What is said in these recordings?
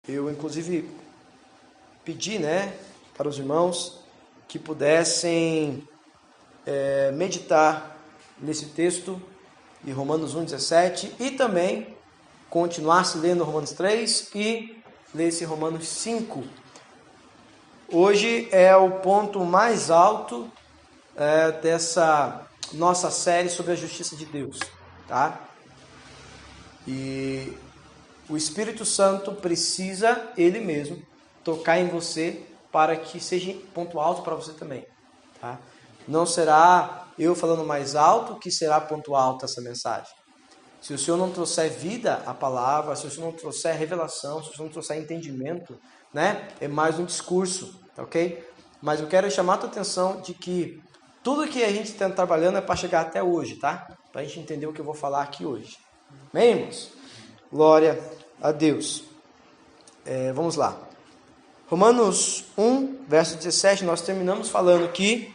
Eu, inclusive, pedi, para os irmãos que pudessem meditar nesse texto de Romanos 1,17 e também continuasse lendo Romanos 3 e lesse Romanos 5. Hoje é o ponto mais alto dessa nossa série sobre a justiça de Deus, tá? E o Espírito Santo precisa, ele mesmo, tocar em você para que seja ponto alto para você também, tá? Não será eu falando mais alto que será ponto alto essa mensagem. Se o Senhor não trouxer vida à palavra, se o Senhor não trouxer revelação, se o Senhor não trouxer entendimento, é mais um discurso, tá ok? Mas eu quero chamar a tua atenção de que tudo que a gente está trabalhando é para chegar até hoje, tá? Para a gente entender o que eu vou falar aqui hoje. Amém, irmãos? Glória a Deus. Vamos lá. Romanos 1, verso 17, nós terminamos falando que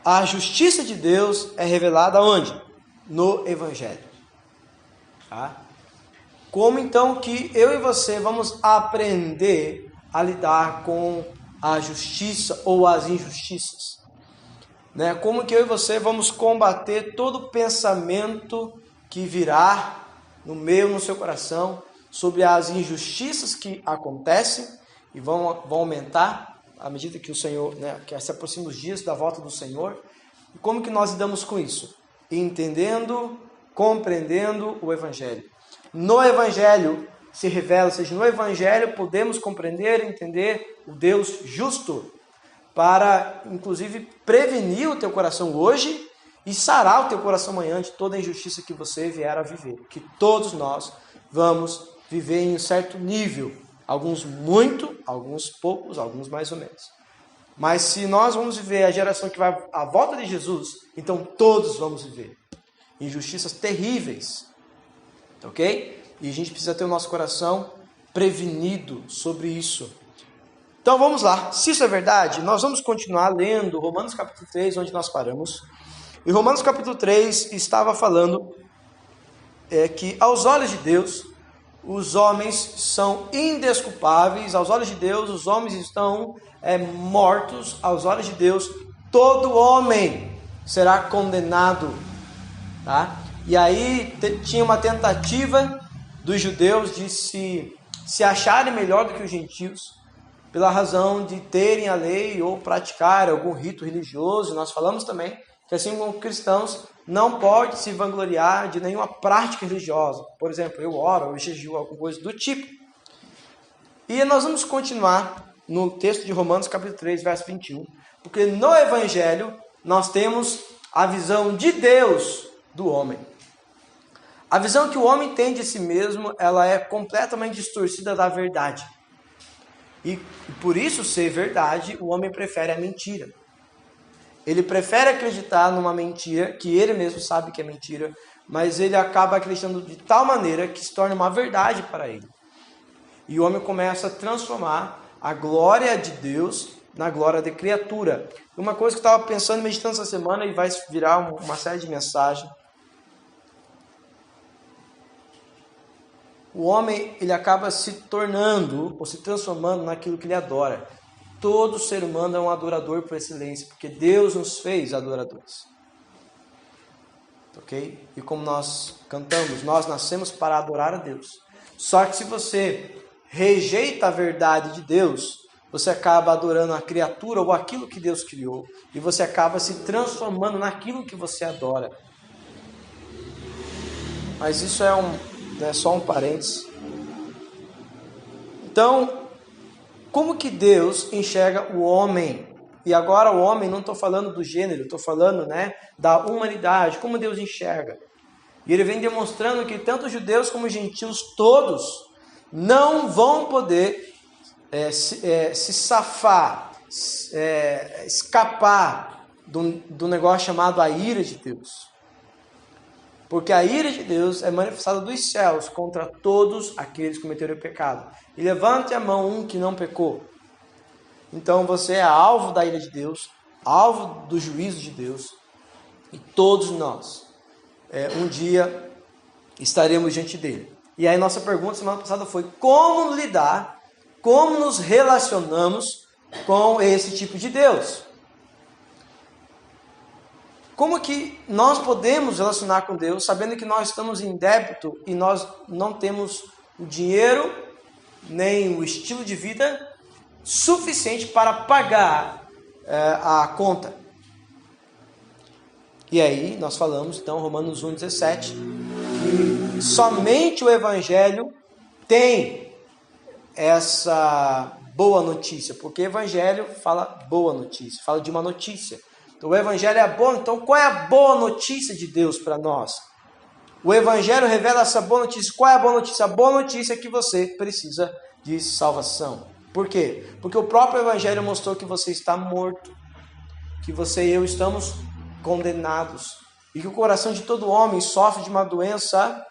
a justiça de Deus é revelada onde? No Evangelho. Tá? Como então que eu e você vamos aprender a lidar com a justiça ou as injustiças? Como que eu e você vamos combater todo pensamento que virá no seu coração sobre as injustiças que acontecem e vão aumentar à medida que o Senhor, que se aproxima os dias da volta do Senhor. E como que nós lidamos com isso? Entendendo, compreendendo o Evangelho. No Evangelho se revela, ou seja, no Evangelho podemos compreender e entender o Deus justo para, inclusive, prevenir o teu coração hoje e sarar o teu coração amanhã de toda a injustiça que você vier a viver. Que todos nós vamos viver em um certo nível. Alguns muito, alguns poucos, alguns mais ou menos. Mas se nós vamos viver a geração que vai à volta de Jesus, então todos vamos viver injustiças terríveis. Ok? E a gente precisa ter o nosso coração prevenido sobre isso. Então vamos lá. Se isso é verdade, nós vamos continuar lendo Romanos capítulo 3, onde nós paramos. E Romanos capítulo 3 estava falando que aos olhos de Deus, os homens são indesculpáveis. Aos olhos de Deus, os homens estão mortos. Aos olhos de Deus, todo homem será condenado. Tá? E aí tinha uma tentativa dos judeus de se acharem melhor do que os gentios, pela razão de terem a lei ou praticar algum rito religioso. Nós falamos também que, assim como cristãos, não pode se vangloriar de nenhuma prática religiosa. Por exemplo, eu oro, eu jejum, alguma coisa do tipo. E nós vamos continuar no texto de Romanos, capítulo 3, verso 21, porque no Evangelho nós temos a visão de Deus do homem. A visão que o homem tem de si mesmo, ela é completamente distorcida da verdade. E por isso ser verdade, o homem prefere a mentira. Ele prefere acreditar numa mentira, que ele mesmo sabe que é mentira, mas ele acaba acreditando de tal maneira que se torna uma verdade para ele. E o homem começa a transformar a glória de Deus na glória de criatura. Uma coisa que eu estava pensando, meditando essa semana, e vai virar uma série de mensagens. O homem, ele acaba se tornando, ou se transformando naquilo que ele adora. Todo ser humano é um adorador por excelência, porque Deus nos fez adoradores. Ok? E como nós cantamos, nós nascemos para adorar a Deus. Só que se você rejeita a verdade de Deus, você acaba adorando a criatura ou aquilo que Deus criou. E você acaba se transformando naquilo que você adora. Mas isso é só um parênteses. Então, como que Deus enxerga o homem? E agora o homem, não estou falando do gênero, estou falando da humanidade, como Deus enxerga. E ele vem demonstrando que tanto os judeus como os gentios, todos, não vão poder se safar, escapar do negócio chamado a ira de Deus. Porque a ira de Deus é manifestada dos céus contra todos aqueles que cometeram o pecado. E levante a mão um que não pecou. Então você é alvo da ira de Deus, alvo do juízo de Deus. E todos nós, um dia, estaremos diante dele. E aí nossa pergunta semana passada foi: como lidar, como nos relacionamos com esse tipo de Deus? Como que nós podemos relacionar com Deus sabendo que nós estamos em débito e nós não temos o dinheiro nem o estilo de vida suficiente para pagar a conta? E aí nós falamos então, Romanos 1,17, que somente o Evangelho tem essa boa notícia, porque o Evangelho fala boa notícia, fala de uma notícia. Então, o Evangelho é bom. Então, qual é a boa notícia de Deus para nós? O Evangelho revela essa boa notícia. Qual é a boa notícia? A boa notícia é que você precisa de salvação. Por quê? Porque o próprio Evangelho mostrou que você está morto, que você e eu estamos condenados, e que o coração de todo homem sofre de uma doença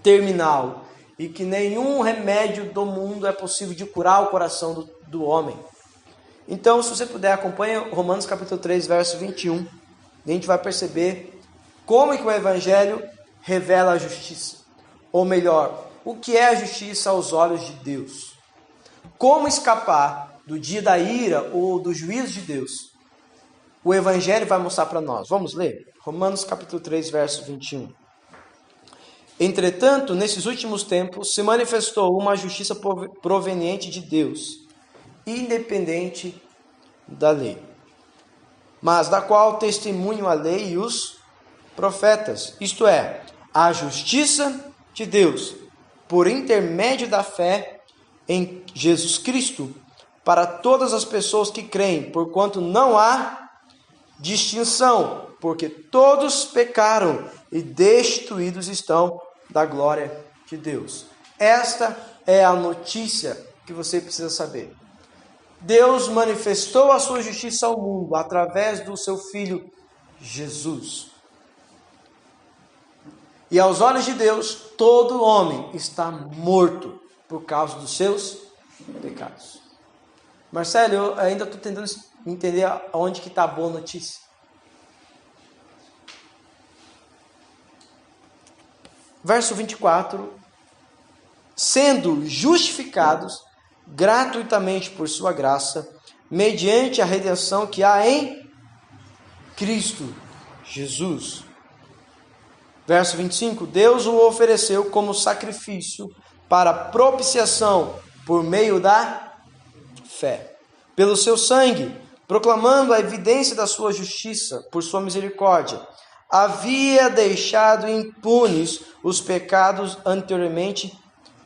terminal, e que nenhum remédio do mundo é possível de curar o coração do homem. Então, se você puder, acompanhe Romanos capítulo 3, verso 21. E a gente vai perceber como é que o Evangelho revela a justiça. Ou melhor, o que é a justiça aos olhos de Deus. Como escapar do dia da ira ou do juízo de Deus. O Evangelho vai mostrar para nós. Vamos ler? Romanos capítulo 3, verso 21. Entretanto, nesses últimos tempos, se manifestou uma justiça proveniente de Deus, independente da lei, mas da qual testemunham a lei e os profetas, isto é, a justiça de Deus, por intermédio da fé em Jesus Cristo, para todas as pessoas que creem, porquanto não há distinção, porque todos pecaram e destituídos estão da glória de Deus. Esta é a notícia que você precisa saber. Deus manifestou a sua justiça ao mundo através do seu Filho Jesus. E aos olhos de Deus, todo homem está morto por causa dos seus pecados. Marcelo, eu ainda estou tentando entender aonde que está a boa notícia. Verso 24. Sendo justificados gratuitamente por sua graça, mediante a redenção que há em Cristo Jesus. Verso 25. Deus o ofereceu como sacrifício para propiciação por meio da fé, pelo seu sangue, proclamando a evidência da sua justiça por sua misericórdia. Havia deixado impunes os pecados anteriormente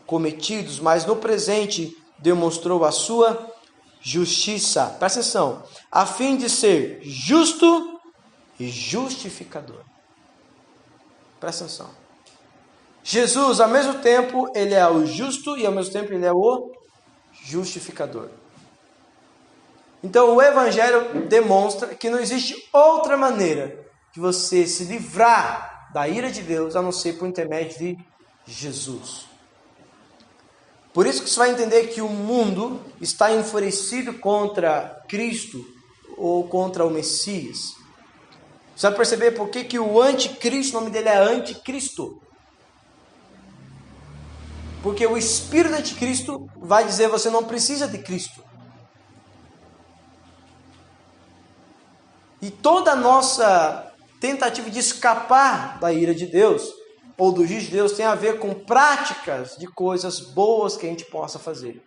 cometidos, mas no presente demonstrou a sua justiça. Presta atenção. A fim de ser justo e justificador. Presta atenção. Jesus, ao mesmo tempo, ele é o justo e ao mesmo tempo ele é o justificador. Então, o Evangelho demonstra que não existe outra maneira de você se livrar da ira de Deus a não ser por intermédio de Jesus. Por isso que você vai entender que o mundo está enfurecido contra Cristo ou contra o Messias. Você vai perceber por que o anticristo, o nome dele é anticristo. Porque o espírito do anticristo vai dizer: você não precisa de Cristo. E toda a nossa tentativa de escapar da ira de Deus ou do juízo de Deus tem a ver com práticas de coisas boas que a gente possa fazer.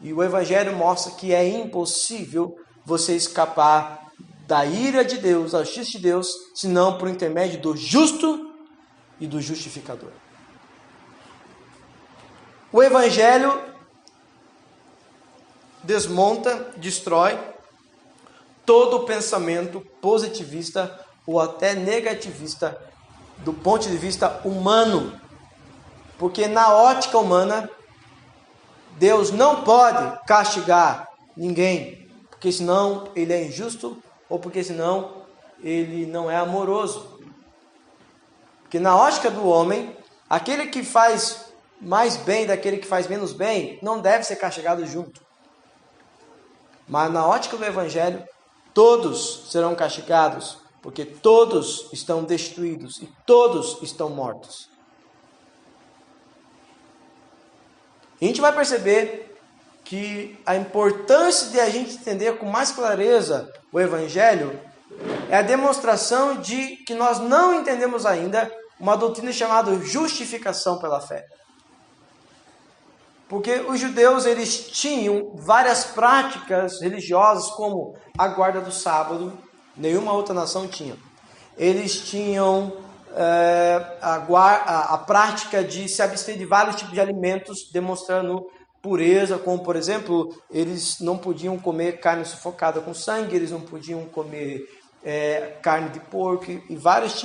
E o Evangelho mostra que é impossível você escapar da ira de Deus, da justiça de Deus, senão por intermédio do justo e do justificador. O Evangelho desmonta, destrói todo o pensamento positivista ou até negativista do ponto de vista humano. Porque na ótica humana, Deus não pode castigar ninguém, porque senão ele é injusto ou porque senão ele não é amoroso. Porque na ótica do homem, aquele que faz mais bem daquele que faz menos bem não deve ser castigado junto. Mas na ótica do Evangelho, todos serão castigados, porque todos estão destruídos e todos estão mortos. E a gente vai perceber que a importância de a gente entender com mais clareza o Evangelho é a demonstração de que nós não entendemos ainda uma doutrina chamada justificação pela fé. Porque os judeus, eles tinham várias práticas religiosas, como a guarda do sábado, nenhuma outra nação tinha. Eles tinham a prática de se abster de vários tipos de alimentos, demonstrando pureza, como, por exemplo, eles não podiam comer carne sufocada com sangue, eles não podiam comer carne de porco e vários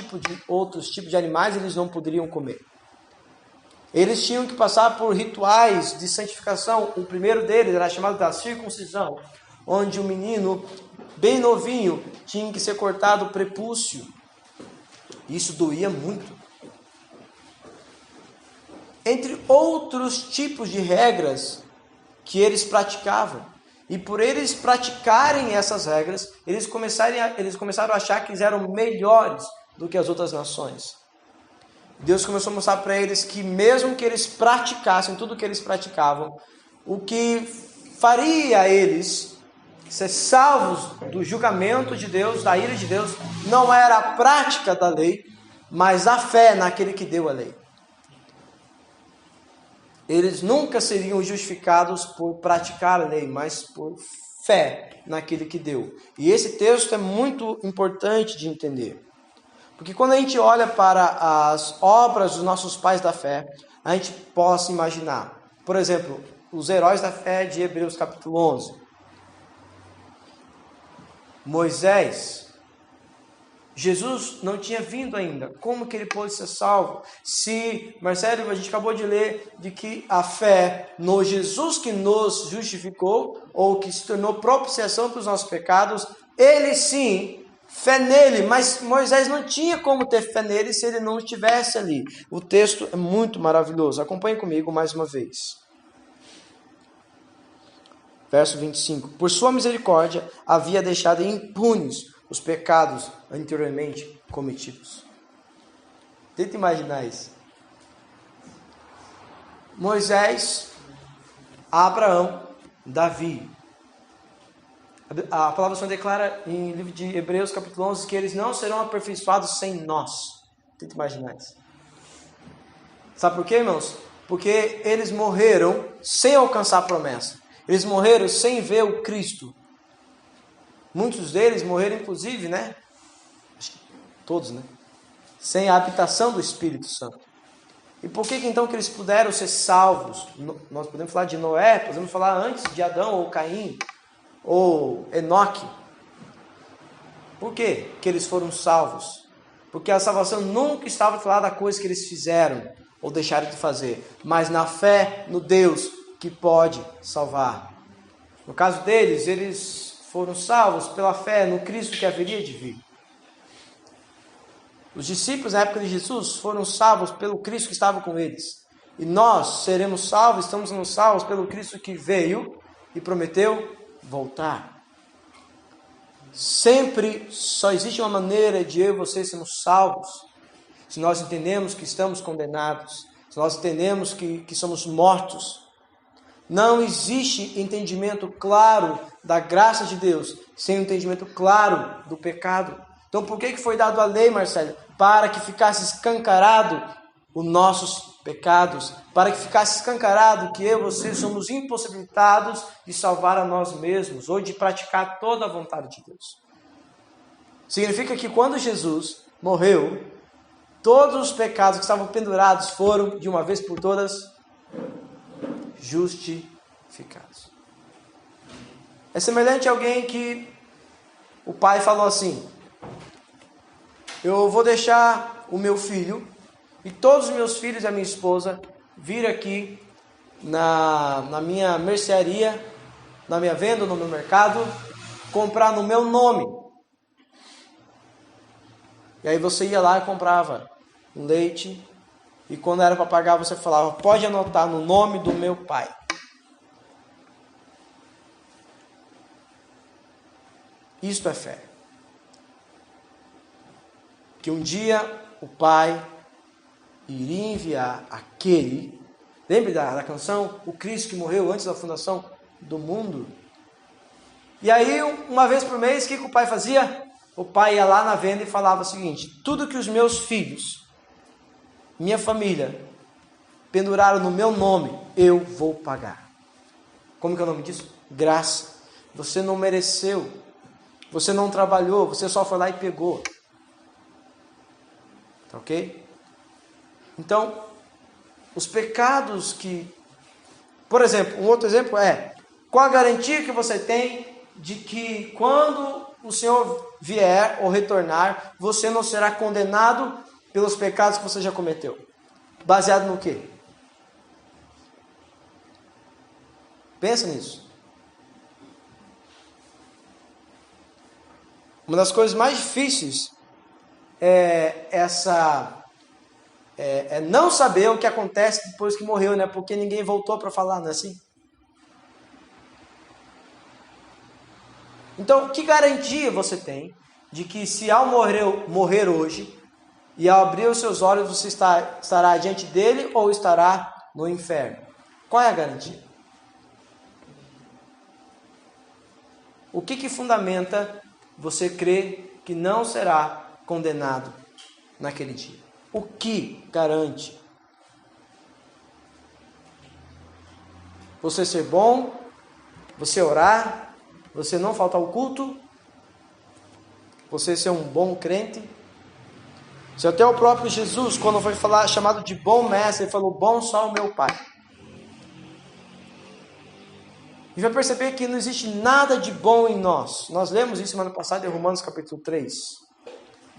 outros tipos de animais eles não poderiam comer. Eles tinham que passar por rituais de santificação. O primeiro deles era chamado da circuncisão, onde o menino, bem novinho, tinha que ser cortado o prepúcio. Isso doía muito. Entre outros tipos de regras que eles praticavam. E por eles praticarem essas regras, eles começaram a achar que eles eram melhores do que as outras nações. Deus começou a mostrar para eles que mesmo que eles praticassem tudo o que eles praticavam, o que faria eles ser salvos do julgamento de Deus, da ira de Deus, não era a prática da lei, mas a fé naquele que deu a lei. Eles nunca seriam justificados por praticar a lei, mas por fé naquele que deu. E esse texto é muito importante de entender. Porque quando a gente olha para as obras dos nossos pais da fé, a gente possa imaginar, por exemplo, os heróis da fé de Hebreus capítulo 11. Moisés, Jesus não tinha vindo ainda. Como que ele pôde ser salvo? Se, Marcelo, a gente acabou de ler de que a fé no Jesus que nos justificou, ou que se tornou propiciação para os nossos pecados, ele sim, fé nele, mas Moisés não tinha como ter fé nele se ele não estivesse ali. O texto é muito maravilhoso. Acompanhe comigo mais uma vez. Verso 25. Por sua misericórdia, havia deixado impunes os pecados anteriormente cometidos. Tenta imaginar isso. Moisés, Abraão, Davi. A palavra do Senhor declara em livro de Hebreus capítulo 11 que eles não serão aperfeiçoados sem nós. Tenta imaginar isso. Sabe por quê, irmãos? Porque eles morreram sem alcançar a promessa. Eles morreram sem ver o Cristo. Muitos deles morreram, inclusive, né? Todos, né? Sem a habitação do Espírito Santo. E por que então que eles puderam ser salvos? Nós podemos falar de Noé, podemos falar antes de Adão ou Caim, ou Enoque. Por quê que eles foram salvos? Porque a salvação nunca estava falada da coisa que eles fizeram ou deixaram de fazer, mas na fé no Deus que pode salvar. No caso deles, eles foram salvos pela fé no Cristo que haveria de vir. Os discípulos na época de Jesus foram salvos pelo Cristo que estava com eles. E nós seremos salvos, estamos sendo salvos pelo Cristo que veio e prometeu voltar. Sempre só existe uma maneira de eu e você sermos salvos. Se nós entendemos que estamos condenados, se nós entendemos que somos mortos. Não existe entendimento claro da graça de Deus sem um entendimento claro do pecado. Então por que foi dado a lei, Marcelo? Para que ficasse escancarado os nossos pecados, para que ficasse escancarado que eu e você somos impossibilitados de salvar a nós mesmos, ou de praticar toda a vontade de Deus. Significa que quando Jesus morreu, todos os pecados que estavam pendurados foram, de uma vez por todas, justificados. É semelhante a alguém que o pai falou assim: eu vou deixar o meu filho e todos os meus filhos e a minha esposa vir aqui na minha mercearia, na minha venda, no meu mercado, comprar no meu nome. E aí você ia lá e comprava um leite, e quando era para pagar você falava: pode anotar no nome do meu pai. Isto é fé. Que um dia o pai iria enviar aquele, Lembre da canção? O Cristo que morreu antes da fundação do mundo. E aí, uma vez por mês, o que o pai fazia? O pai ia lá na venda e falava o seguinte: tudo que os meus filhos, minha família, penduraram no meu nome, eu vou pagar. Como que é o nome disso? Graça. Você não mereceu. Você não trabalhou. Você só foi lá e pegou. Tá ok? Então, os pecados que... Por exemplo, um outro exemplo é: qual a garantia que você tem de que quando o Senhor vier ou retornar, você não será condenado pelos pecados que você já cometeu? Baseado no quê? Pensa nisso. Uma das coisas mais difíceis é não saber o que acontece depois que morreu, né? Porque ninguém voltou para falar, não é assim? Então, que garantia você tem de que se ao morrer hoje e ao abrir os seus olhos você estará diante dele ou estará no inferno? Qual é a garantia? O que fundamenta você crer que não será condenado naquele dia? O que garante? Você ser bom, você orar, você não faltar ao culto, você ser um bom crente. Se até o próprio Jesus, quando foi chamado de bom mestre, ele falou: bom só o meu Pai. E vai perceber que não existe nada de bom em nós. Nós lemos isso semana passada em Romanos capítulo 3.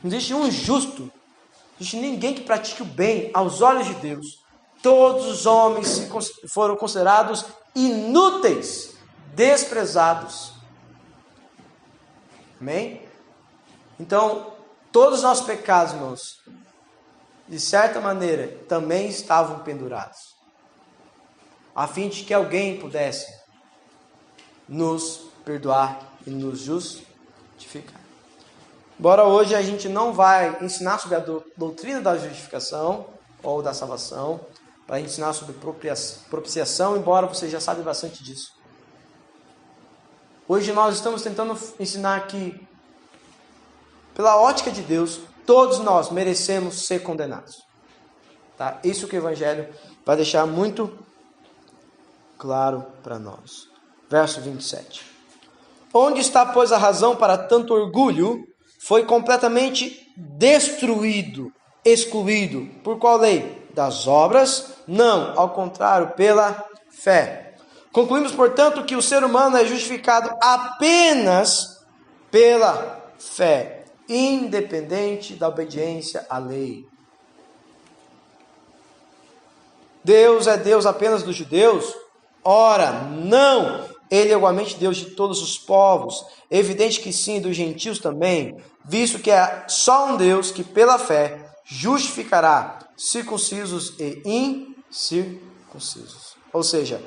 Não existe um justo. Não existe ninguém que pratique o bem aos olhos de Deus. Todos os homens foram considerados inúteis, desprezados. Amém? Então, todos os nossos pecados, irmãos, de certa maneira, também estavam pendurados, a fim de que alguém pudesse nos perdoar e nos justificar. Embora hoje a gente não vai ensinar sobre a doutrina da justificação ou da salvação, para ensinar sobre propiciação, embora você já sabe bastante disso. Hoje nós estamos tentando ensinar que, pela ótica de Deus, todos nós merecemos ser condenados. Tá? Isso que o Evangelho vai deixar muito claro para nós. Verso 27. Onde está, pois, a razão para tanto orgulho? Foi completamente destruído, excluído. Por qual lei? Das obras? Não, ao contrário, pela fé. Concluímos, portanto, que o ser humano é justificado apenas pela fé, independente da obediência à lei. Deus é Deus apenas dos judeus? Ora, não! Ele é igualmente Deus de todos os povos. É evidente que sim, dos gentios também, visto que é só um Deus que pela fé justificará circuncisos e incircuncisos. Ou seja,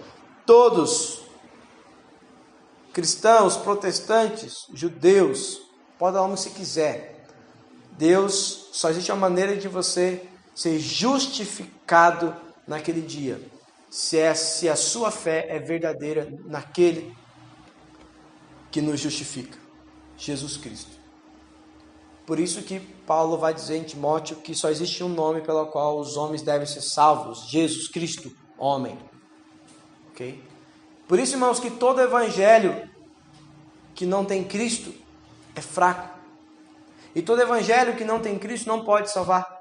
todos, cristãos, protestantes, judeus, pode dar o nome se quiser. Deus, só existe uma maneira de você ser justificado naquele dia. Se a sua fé é verdadeira naquele que nos justifica, Jesus Cristo. Por isso que Paulo vai dizer em Timóteo que só existe um nome pelo qual os homens devem ser salvos: Jesus Cristo, homem. Ok? Por isso, irmãos, que todo evangelho que não tem Cristo é fraco. E todo evangelho que não tem Cristo não pode salvar.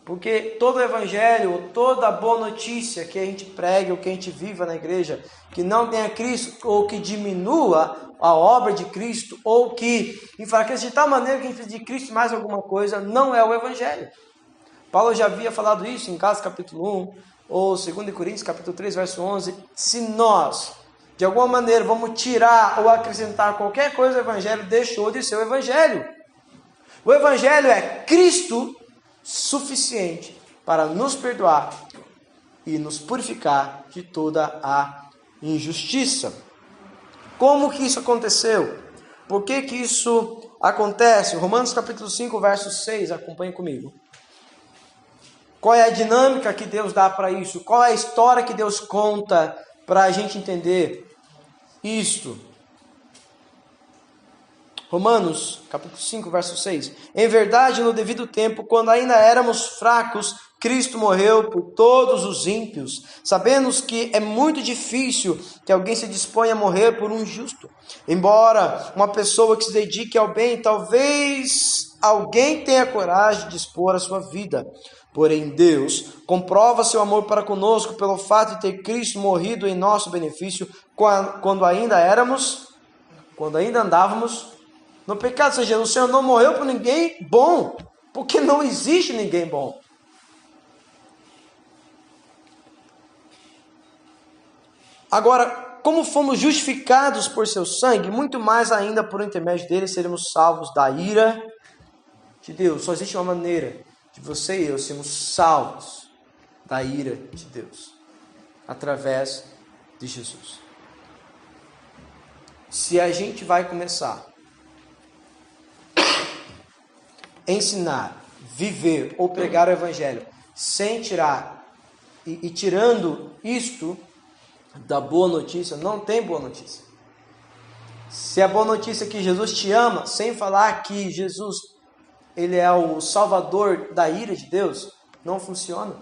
Porque todo evangelho, toda boa notícia que a gente pregue, ou que a gente viva na igreja, que não tenha Cristo, ou que diminua a obra de Cristo, ou que enfraqueça de tal maneira que a gente precisa de Cristo mais alguma coisa, não é o evangelho. Paulo já havia falado isso em Gálatas capítulo 1, ou 2 Coríntios capítulo 3, verso 11. Se nós, de alguma maneira, vamos tirar ou acrescentar qualquer coisa do evangelho, deixou de ser o evangelho. O evangelho é Cristo suficiente para nos perdoar e nos purificar de toda a injustiça. Como que isso aconteceu? Por que que isso acontece? Romanos capítulo 5, verso 6, acompanhe comigo. Qual é a dinâmica que Deus dá para isso? Qual é a história que Deus conta para a gente entender isto? Romanos, capítulo 5, verso 6. Em verdade, no devido tempo, quando ainda éramos fracos, Cristo morreu por todos os ímpios. Sabemos que é muito difícil que alguém se disponha a morrer por um justo. Embora uma pessoa que se dedique ao bem, talvez alguém tenha coragem de dispor a sua vida. Porém, Deus comprova seu amor para conosco pelo fato de ter Cristo morrido em nosso benefício quando ainda andávamos no pecado. Ou seja, o Senhor não morreu por ninguém bom, porque não existe ninguém bom. Agora, como fomos justificados por seu sangue, muito mais ainda por intermédio dele seremos salvos da ira de Deus. Só existe uma maneira de você e eu sermos salvos da ira de Deus, através de Jesus. Se a gente vai começar a ensinar, viver ou pregar o evangelho sem tirar e tirando isto da boa notícia, não tem boa notícia. Se a boa notícia é que Jesus te ama, sem falar que Jesus ele é o salvador da ira de Deus, não funciona.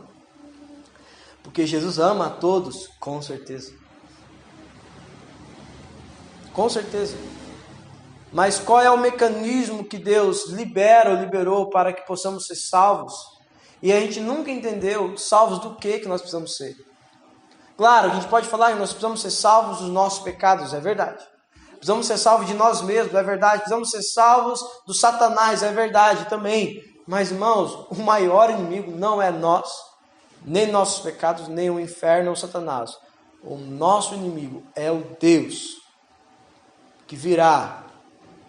Porque Jesus ama a todos, com certeza. Com certeza. Mas qual é o mecanismo que Deus libera ou liberou para que possamos ser salvos? E a gente nunca entendeu salvos do que nós precisamos ser. Claro, a gente pode falar que nós precisamos ser salvos dos nossos pecados, é verdade. Precisamos ser salvos de nós mesmos, é verdade. Precisamos ser salvos do Satanás, é verdade também. Mas, irmãos, o maior inimigo não é nós, nem nossos pecados, nem o inferno ou o Satanás. O nosso inimigo é o Deus, que virá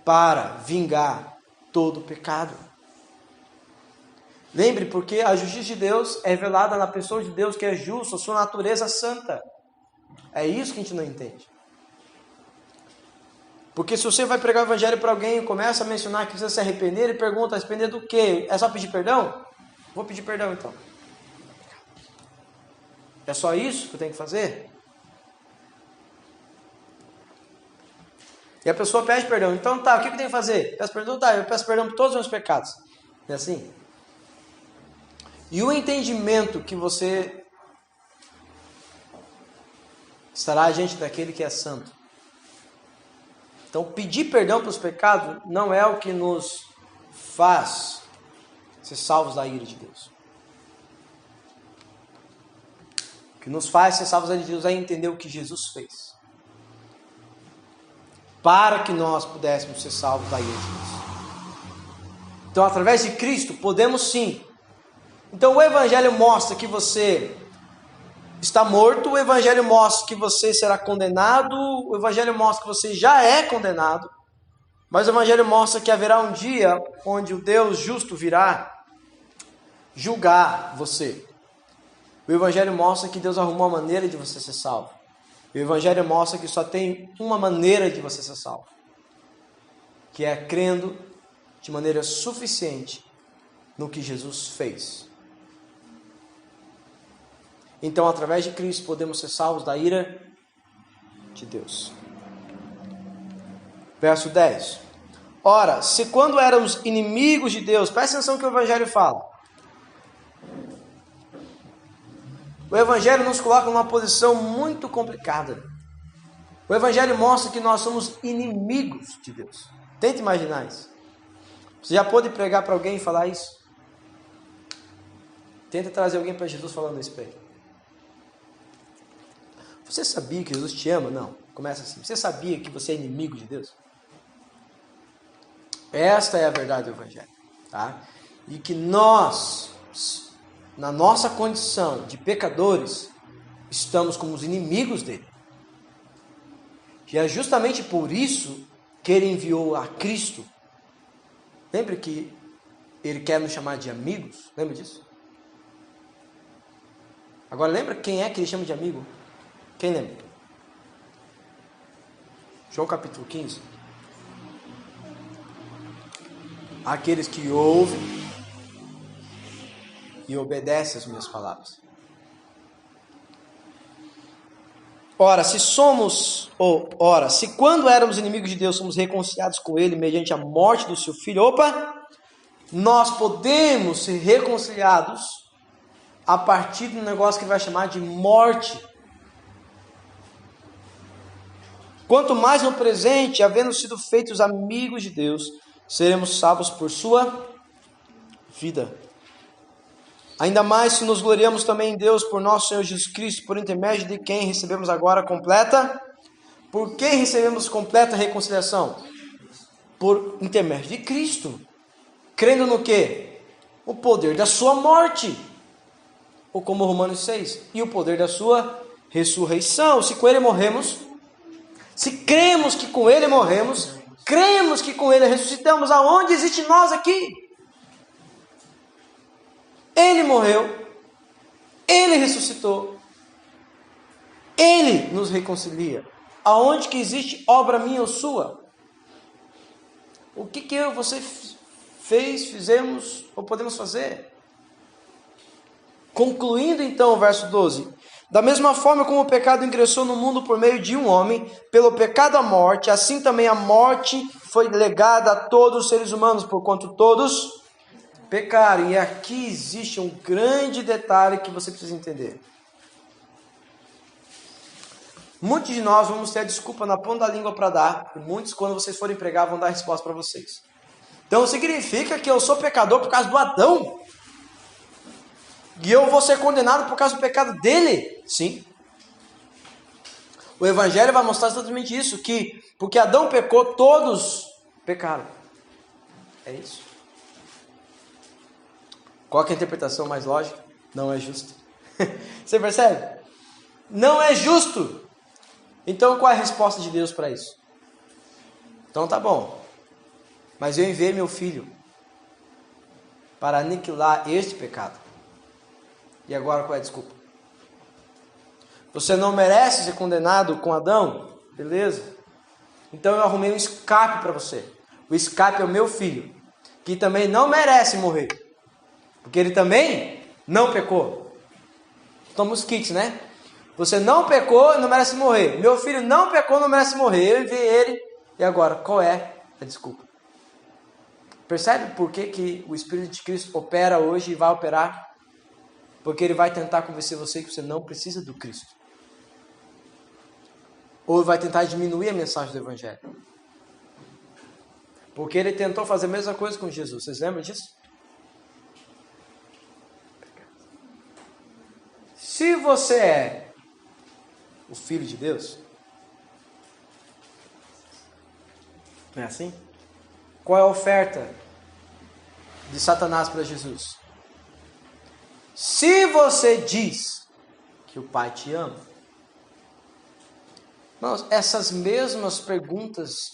para vingar todo o pecado. Lembre, porque a justiça de Deus é revelada na pessoa de Deus, que é justo, a sua natureza santa. É isso que a gente não entende. Porque se você vai pregar o evangelho para alguém e começa a mencionar que precisa se arrepender, ele pergunta, arrepender do quê? É só pedir perdão? Vou pedir perdão então. É só isso que eu tenho que fazer? E a pessoa pede perdão. Então tá, o que eu tenho que fazer? Peço perdão? Tá, eu peço perdão por todos os meus pecados. É assim? E o entendimento que você estará diante daquele que é santo. Então, pedir perdão pelos pecados não é o que nos faz ser salvos da ira de Deus. O que nos faz ser salvos da ira de Deus é entender o que Jesus fez, para que nós pudéssemos ser salvos da ira de Deus. Então, através de Cristo, podemos sim. Então, o Evangelho mostra que você está morto, o Evangelho mostra que você será condenado, o Evangelho mostra que você já é condenado, mas o Evangelho mostra que haverá um dia onde o Deus justo virá julgar você. O Evangelho mostra que Deus arrumou uma maneira de você ser salvo. O Evangelho mostra que só tem uma maneira de você ser salvo, que é crendo de maneira suficiente no que Jesus fez. Então, através de Cristo, podemos ser salvos da ira de Deus. Verso 10. Ora, se quando éramos inimigos de Deus, presta atenção no que o Evangelho fala. O Evangelho nos coloca numa posição muito complicada. O Evangelho mostra que nós somos inimigos de Deus. Tente imaginar isso. Você já pôde pregar para alguém e falar isso? Tenta trazer alguém para Jesus falando isso para ele. Você sabia que Jesus te ama? Não. Começa assim. Você sabia que você é inimigo de Deus? Esta é a verdade do Evangelho. Tá? E que nós, na nossa condição de pecadores, estamos como os inimigos dele. E é justamente por isso que ele enviou a Cristo. Lembra que ele quer nos chamar de amigos? Lembra disso? Agora lembra quem é que ele chama de amigo? Quem lembra? João capítulo 15. Aqueles que ouvem e obedece às minhas palavras. Ora, se quando éramos inimigos de Deus, somos reconciliados com Ele mediante a morte do seu Filho, nós podemos ser reconciliados a partir de um negócio que ele vai chamar de morte. Quanto mais no presente, havendo sido feitos amigos de Deus, seremos salvos por sua vida. Ainda mais se nos gloriamos também em Deus por nosso Senhor Jesus Cristo, por intermédio de quem recebemos agora por quem recebemos completa reconciliação? Por intermédio de Cristo. Crendo no quê? O poder da sua morte. Ou como Romanos 6, e o poder da sua ressurreição. Se com ele morremos, se cremos que com ele morremos, cremos que com ele ressuscitamos, aonde existe nós aqui? Ele morreu, ele ressuscitou, ele nos reconcilia. Aonde que existe obra minha ou sua? O que eu e você fizemos ou podemos fazer? Concluindo então o verso 12. Da mesma forma como o pecado ingressou no mundo por meio de um homem, pelo pecado a morte, assim também a morte foi legada a todos os seres humanos, porquanto todos pecaram. E aqui existe um grande detalhe que você precisa entender. Muitos de nós vamos ter a desculpa na ponta da língua para dar, e muitos, quando vocês forem pregar, vão dar a resposta para vocês. Então significa que eu sou pecador por causa do Adão? E eu vou ser condenado por causa do pecado dele? Sim. O Evangelho vai mostrar exatamente isso, que porque Adão pecou, todos pecaram. É isso. Qual que é a interpretação mais lógica? Não é justo. Você percebe? Não é justo. Então qual é a resposta de Deus para isso? Então tá bom. Mas eu enviei meu filho para aniquilar este pecado. E agora qual é a desculpa? Você não merece ser condenado com Adão? Beleza. Então eu arrumei um escape para você. O escape é o meu filho, que também não merece morrer. Porque ele também não pecou. Estamos kits, né? Você não pecou, não merece morrer. Meu filho não pecou, não merece morrer. Eu enviei ele. E agora, qual é a desculpa? Percebe por que o Espírito de Cristo opera hoje e vai operar? Porque ele vai tentar convencer você que você não precisa do Cristo. Ou vai tentar diminuir a mensagem do Evangelho. Porque ele tentou fazer a mesma coisa com Jesus. Vocês lembram disso? Se você é o Filho de Deus, não é assim? Qual é a oferta de Satanás para Jesus? Se você diz que o Pai te ama, irmãos, essas mesmas perguntas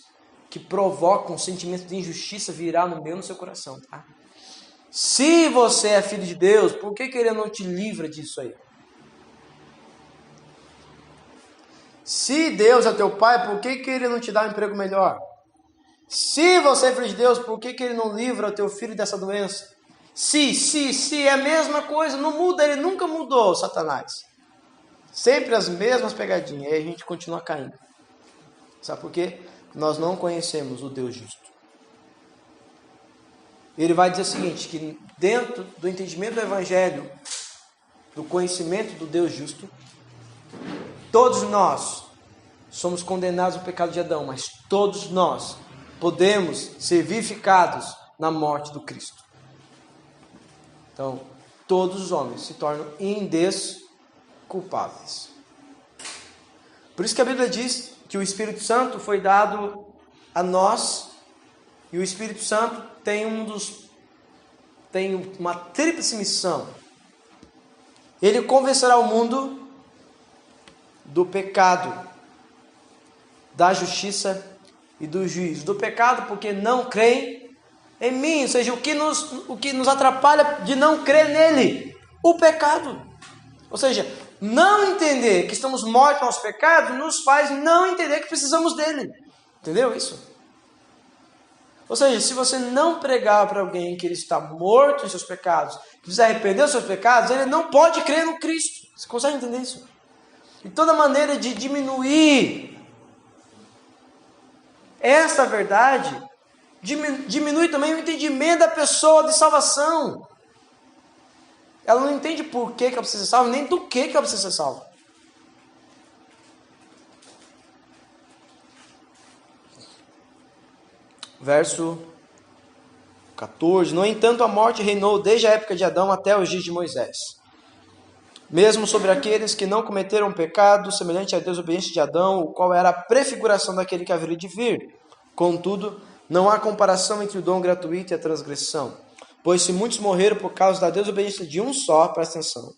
que provocam um sentimento de injustiça virá no meu e no seu coração, tá? Se você é filho de Deus, por que ele não te livra disso aí? Se Deus é teu pai, por que ele não te dá um emprego melhor? Se você é filho de Deus, por que ele não livra o teu filho dessa doença? Se, é a mesma coisa, não muda, ele nunca mudou, Satanás. Sempre as mesmas pegadinhas, e aí a gente continua caindo. Sabe por quê? Nós não conhecemos o Deus justo. Ele vai dizer o seguinte, que dentro do entendimento do Evangelho, do conhecimento do Deus justo, todos nós somos condenados ao pecado de Adão, mas todos nós podemos ser vivificados na morte do Cristo. Então, todos os homens se tornam indesculpáveis. Por isso que a Bíblia diz que o Espírito Santo foi dado a nós, e o Espírito Santo tem uma tríplice missão. Ele convencerá o mundo do pecado, da justiça e do juízo. Do pecado porque não creem em mim, ou seja, o que nos atrapalha de não crer nele? O pecado. Ou seja, não entender que estamos mortos aos pecados nos faz não entender que precisamos dele. Entendeu isso? Ou seja, se você não pregar para alguém que ele está morto em seus pecados, que precisa arrepender dos seus pecados, ele não pode crer no Cristo. Você consegue entender isso? E toda maneira de diminuir essa verdade, diminui também o entendimento da pessoa de salvação. Ela não entende por que ela precisa ser salva, nem do que ela precisa ser salva. Verso 14. No entanto, a morte reinou desde a época de Adão até os dias de Moisés. Mesmo sobre aqueles que não cometeram pecado, semelhante à desobediência de Adão, o qual era a prefiguração daquele que haveria de vir. Contudo, não há comparação entre o dom gratuito e a transgressão. Pois se muitos morreram por causa da desobediência de um só, presta atenção,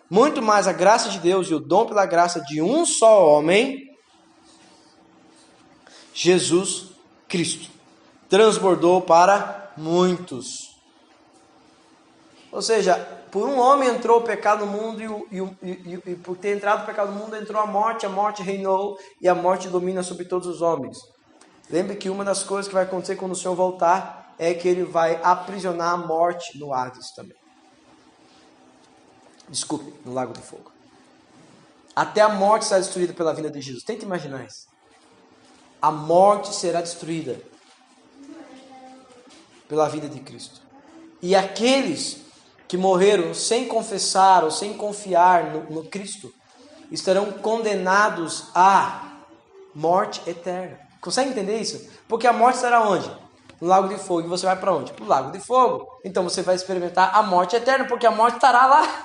muito mais a graça de Deus e o dom pela graça de um só homem, Jesus Cristo, transbordou para muitos. Ou seja, por um homem entrou o pecado no mundo e por ter entrado o pecado no mundo entrou a morte reinou e a morte domina sobre todos os homens. Lembre que uma das coisas que vai acontecer quando o Senhor voltar é que ele vai aprisionar a morte no Hades também. Desculpe, no lago de fogo. Até a morte será destruída pela vinda de Jesus. Tenta imaginar isso. A morte será destruída pela vida de Cristo. E aqueles que morreram sem confessar ou sem confiar no Cristo estarão condenados à morte eterna. Consegue entender isso? Porque a morte estará onde? No lago de fogo. E você vai para onde? Para o lago de fogo. Então você vai experimentar a morte eterna, porque a morte estará lá.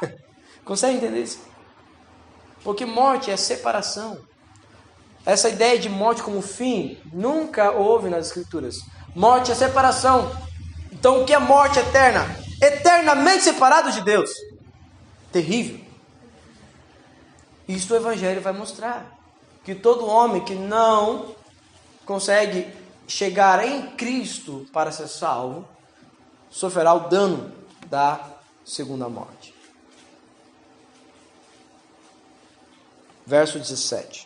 Consegue entender isso? Porque morte é separação. Essa ideia de morte como fim nunca houve nas Escrituras. Morte é separação. Então o que é morte eterna? Eternamente separado de Deus. Terrível. Isso o Evangelho vai mostrar. Que todo homem que não consegue chegar em Cristo para ser salvo, sofrerá o dano da segunda morte. Verso 17.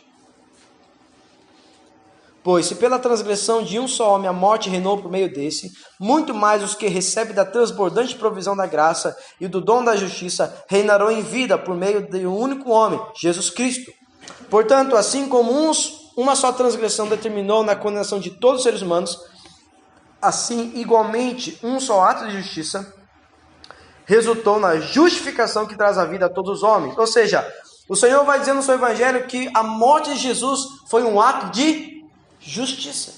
Pois se pela transgressão de um só homem a morte reinou por meio desse, muito mais os que recebem da transbordante provisão da graça e do dom da justiça reinarão em vida por meio de um único homem, Jesus Cristo. Portanto, assim como uma só transgressão determinou na condenação de todos os seres humanos, assim igualmente um só ato de justiça resultou na justificação que traz a vida a todos os homens. Ou seja, o Senhor vai dizer no seu evangelho que a morte de Jesus foi um ato de justiça,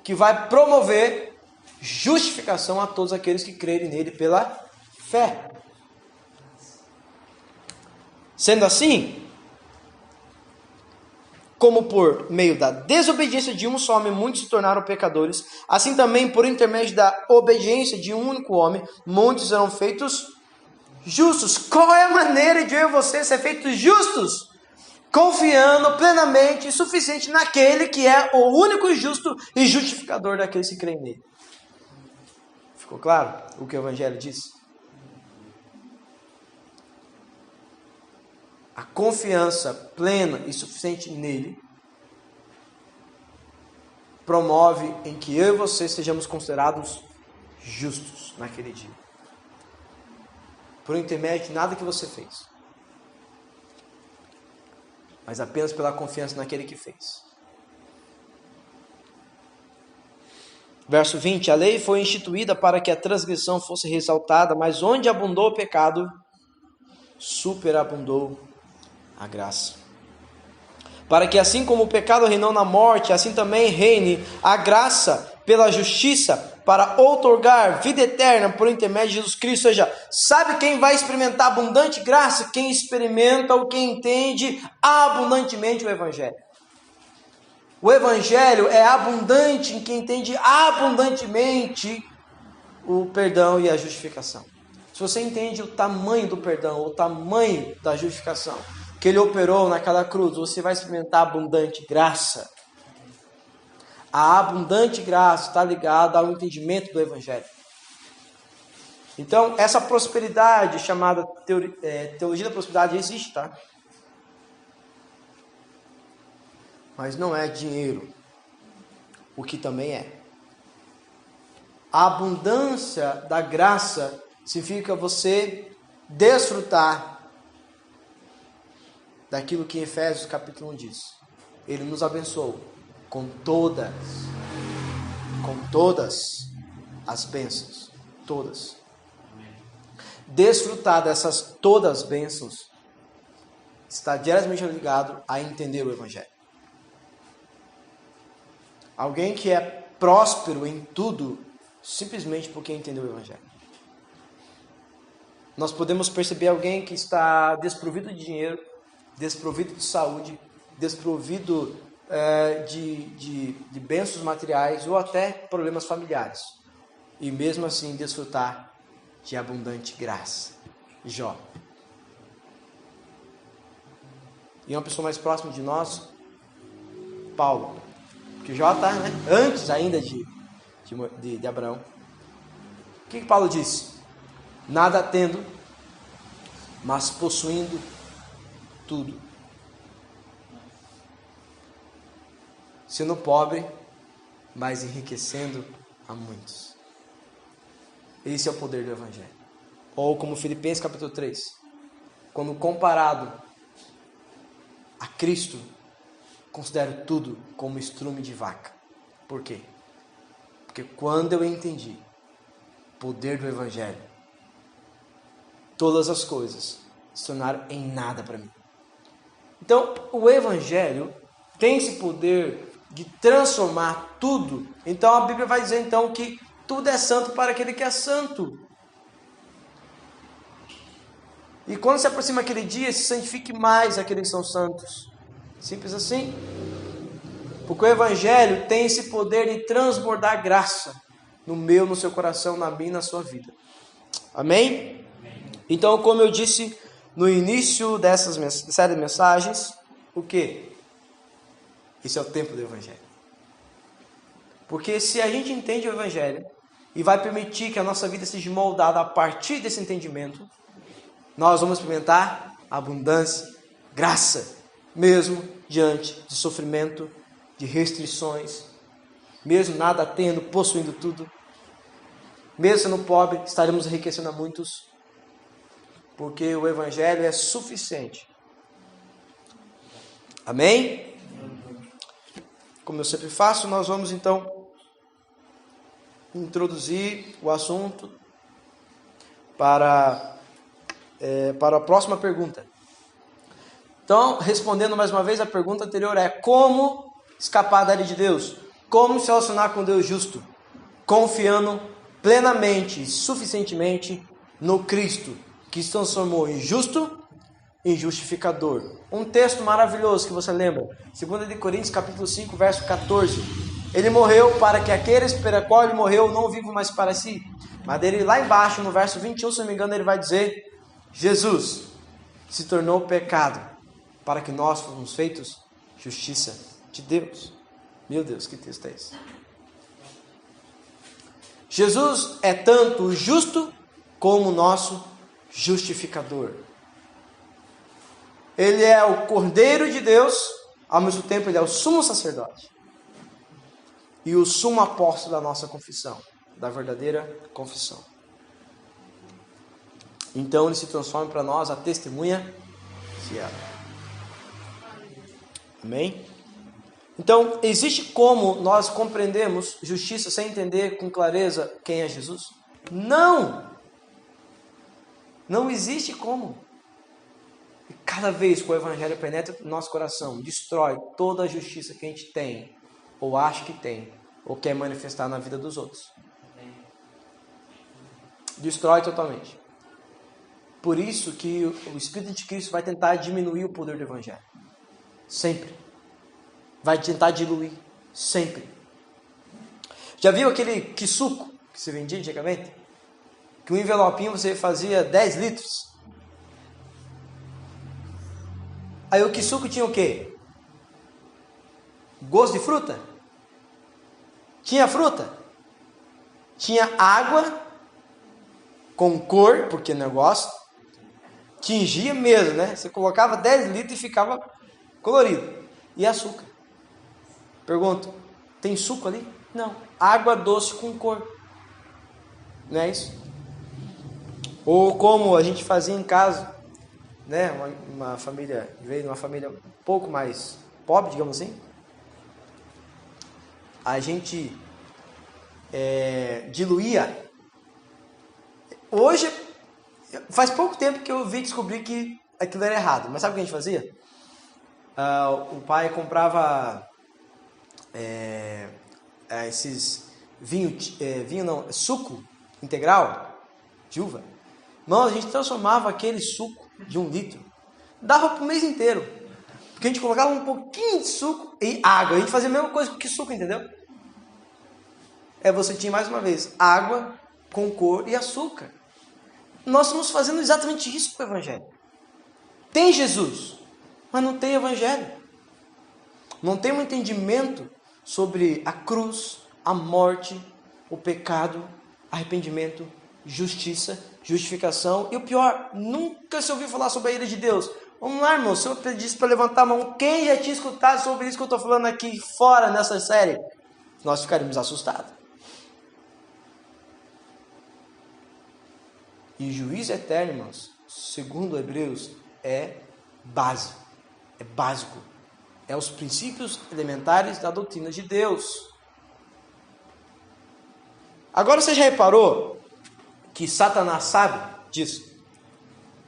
que vai promover justificação a todos aqueles que crerem nele pela fé. Sendo assim, como por meio da desobediência de um só homem muitos se tornaram pecadores, assim também por intermédio da obediência de um único homem muitos serão feitos justos. Qual é a maneira de eu e você ser feitos justos? Confiando plenamente e suficiente naquele que é o único justo e justificador daqueles que creem nele. Ficou claro o que o Evangelho diz? A confiança plena e suficiente nele promove em que eu e você sejamos considerados justos naquele dia. Por intermédio de nada que você fez, mas apenas pela confiança naquele que fez. Verso 20. A lei foi instituída para que a transgressão fosse ressaltada, mas onde abundou o pecado, superabundou a graça. Para que assim como o pecado reinou na morte, assim também reine a graça pela justiça, para outorgar vida eterna por intermédio de Jesus Cristo. Ou seja, sabe quem vai experimentar abundante graça? Quem experimenta ou quem entende abundantemente o Evangelho. O Evangelho é abundante em quem entende abundantemente o perdão e a justificação. Se você entende o tamanho do perdão, o tamanho da justificação que ele operou naquela cruz, você vai experimentar abundante graça. A abundante graça está ligada ao entendimento do Evangelho. Então, essa prosperidade chamada teologia da prosperidade existe, tá? Mas não é dinheiro. o que também é. A abundância da graça significa você desfrutar daquilo que em Efésios capítulo 1 diz. Ele nos abençoou com todas as bênçãos. Todas. Desfrutar dessas todas as bênçãos está diretamente ligado a entender o Evangelho. Alguém que é próspero em tudo, simplesmente porque entendeu o Evangelho. Nós podemos perceber alguém que está desprovido de dinheiro, desprovido de saúde, desprovido de bênçãos materiais ou até problemas familiares. E mesmo assim desfrutar de abundante graça. Jó. E uma pessoa mais próxima de nós, Paulo. Porque Jó está, né? Antes ainda de Abraão. O que Paulo disse? Nada tendo, mas possuindo tudo. Sendo pobre, mas enriquecendo a muitos. Esse é o poder do Evangelho. Ou como Filipenses capítulo 3. Quando comparado a Cristo, considero tudo como estrume de vaca. Por quê? Porque quando eu entendi o poder do Evangelho, todas as coisas se tornaram em nada para mim. Então, o Evangelho tem esse poder de transformar tudo. Então, a Bíblia vai dizer então que tudo é santo para aquele que é santo. E quando se aproxima aquele dia, se santifique mais aqueles que são santos. Simples assim. Porque o Evangelho tem esse poder de transbordar graça no meu, no seu coração, na minha e na sua vida. Amém? Então, como eu disse no início dessas série de mensagens, o quê? Esse é o tempo do Evangelho. Porque se a gente entende o Evangelho e vai permitir que a nossa vida seja moldada a partir desse entendimento, nós vamos experimentar abundância, graça, mesmo diante de sofrimento, de restrições, mesmo nada tendo, possuindo tudo, mesmo sendo pobre, estaremos enriquecendo a muitos, porque o Evangelho é suficiente. Amém? Como eu sempre faço, nós vamos então introduzir o assunto para a próxima pergunta. Então, respondendo mais uma vez, a pergunta anterior é: como escapar da ira de Deus? Como se relacionar com Deus justo? Confiando plenamente e suficientemente no Cristo, que se transformou em justo e justificador. Um texto maravilhoso que você lembra, 2 Coríntios capítulo 5, verso 14. Ele morreu para que aqueles pela qual ele morreu não vivam mais para si. Mas ele lá embaixo, no verso 21, se não me engano, ele vai dizer: Jesus se tornou pecado para que nós fôssemos feitos justiça de Deus. Meu Deus, que texto é esse? Jesus é tanto o justo como o nosso justificador. Ele é o Cordeiro de Deus, ao mesmo tempo ele é o sumo sacerdote e o sumo apóstolo da nossa confissão, da verdadeira confissão. Então ele se transforma para nós a testemunha fiel. Amém? Então, existe como nós compreendemos justiça sem entender com clareza quem é Jesus? Não! Não existe como. E cada vez que o Evangelho penetra no nosso coração, destrói toda a justiça que a gente tem, ou acha que tem, ou quer manifestar na vida dos outros. Destrói totalmente. Por isso que o Espírito de Cristo vai tentar diminuir o poder do Evangelho. Sempre. Vai tentar diluir. Sempre. Já viu aquele quisuco que se vendia antigamente? Que um envelopinho você fazia 10 litros. Aí o quisuco tinha o quê? Gosto de fruta? Tinha fruta? Tinha água com cor, porque negócio tingia mesmo, né? Você colocava 10 litros e ficava colorido. E açúcar. Pergunto, Tem suco ali? Não. Água doce com cor. Não é isso? Ou como a gente fazia em casa, né? Uma família, veio de uma família um pouco mais pobre, digamos assim. A gente diluía. Hoje, faz pouco tempo que eu descobri que aquilo era errado. Mas sabe o que a gente fazia? O pai comprava esses suco integral de uva. Não, a gente transformava aquele suco de 1 litro, dava para o mês inteiro, porque a gente colocava um pouquinho de suco e água. A gente fazia a mesma coisa que suco, entendeu? Você tinha mais uma vez água com cor e açúcar. Nós estamos fazendo exatamente isso com o Evangelho. Tem Jesus, mas não tem Evangelho. Não tem um entendimento sobre a cruz, a morte, o pecado, arrependimento, justiça, justificação. E o pior, nunca se ouviu falar sobre a ira de Deus. Vamos lá, irmão, o Senhor disse para levantar a mão. Quem já tinha escutado sobre isso que eu estou falando aqui fora nessa série? Nós ficaríamos assustados. E o juízo eterno, irmãos, segundo Hebreus, é básico. É básico. É os princípios elementares da doutrina de Deus. Agora você já reparou que Satanás sabe disso?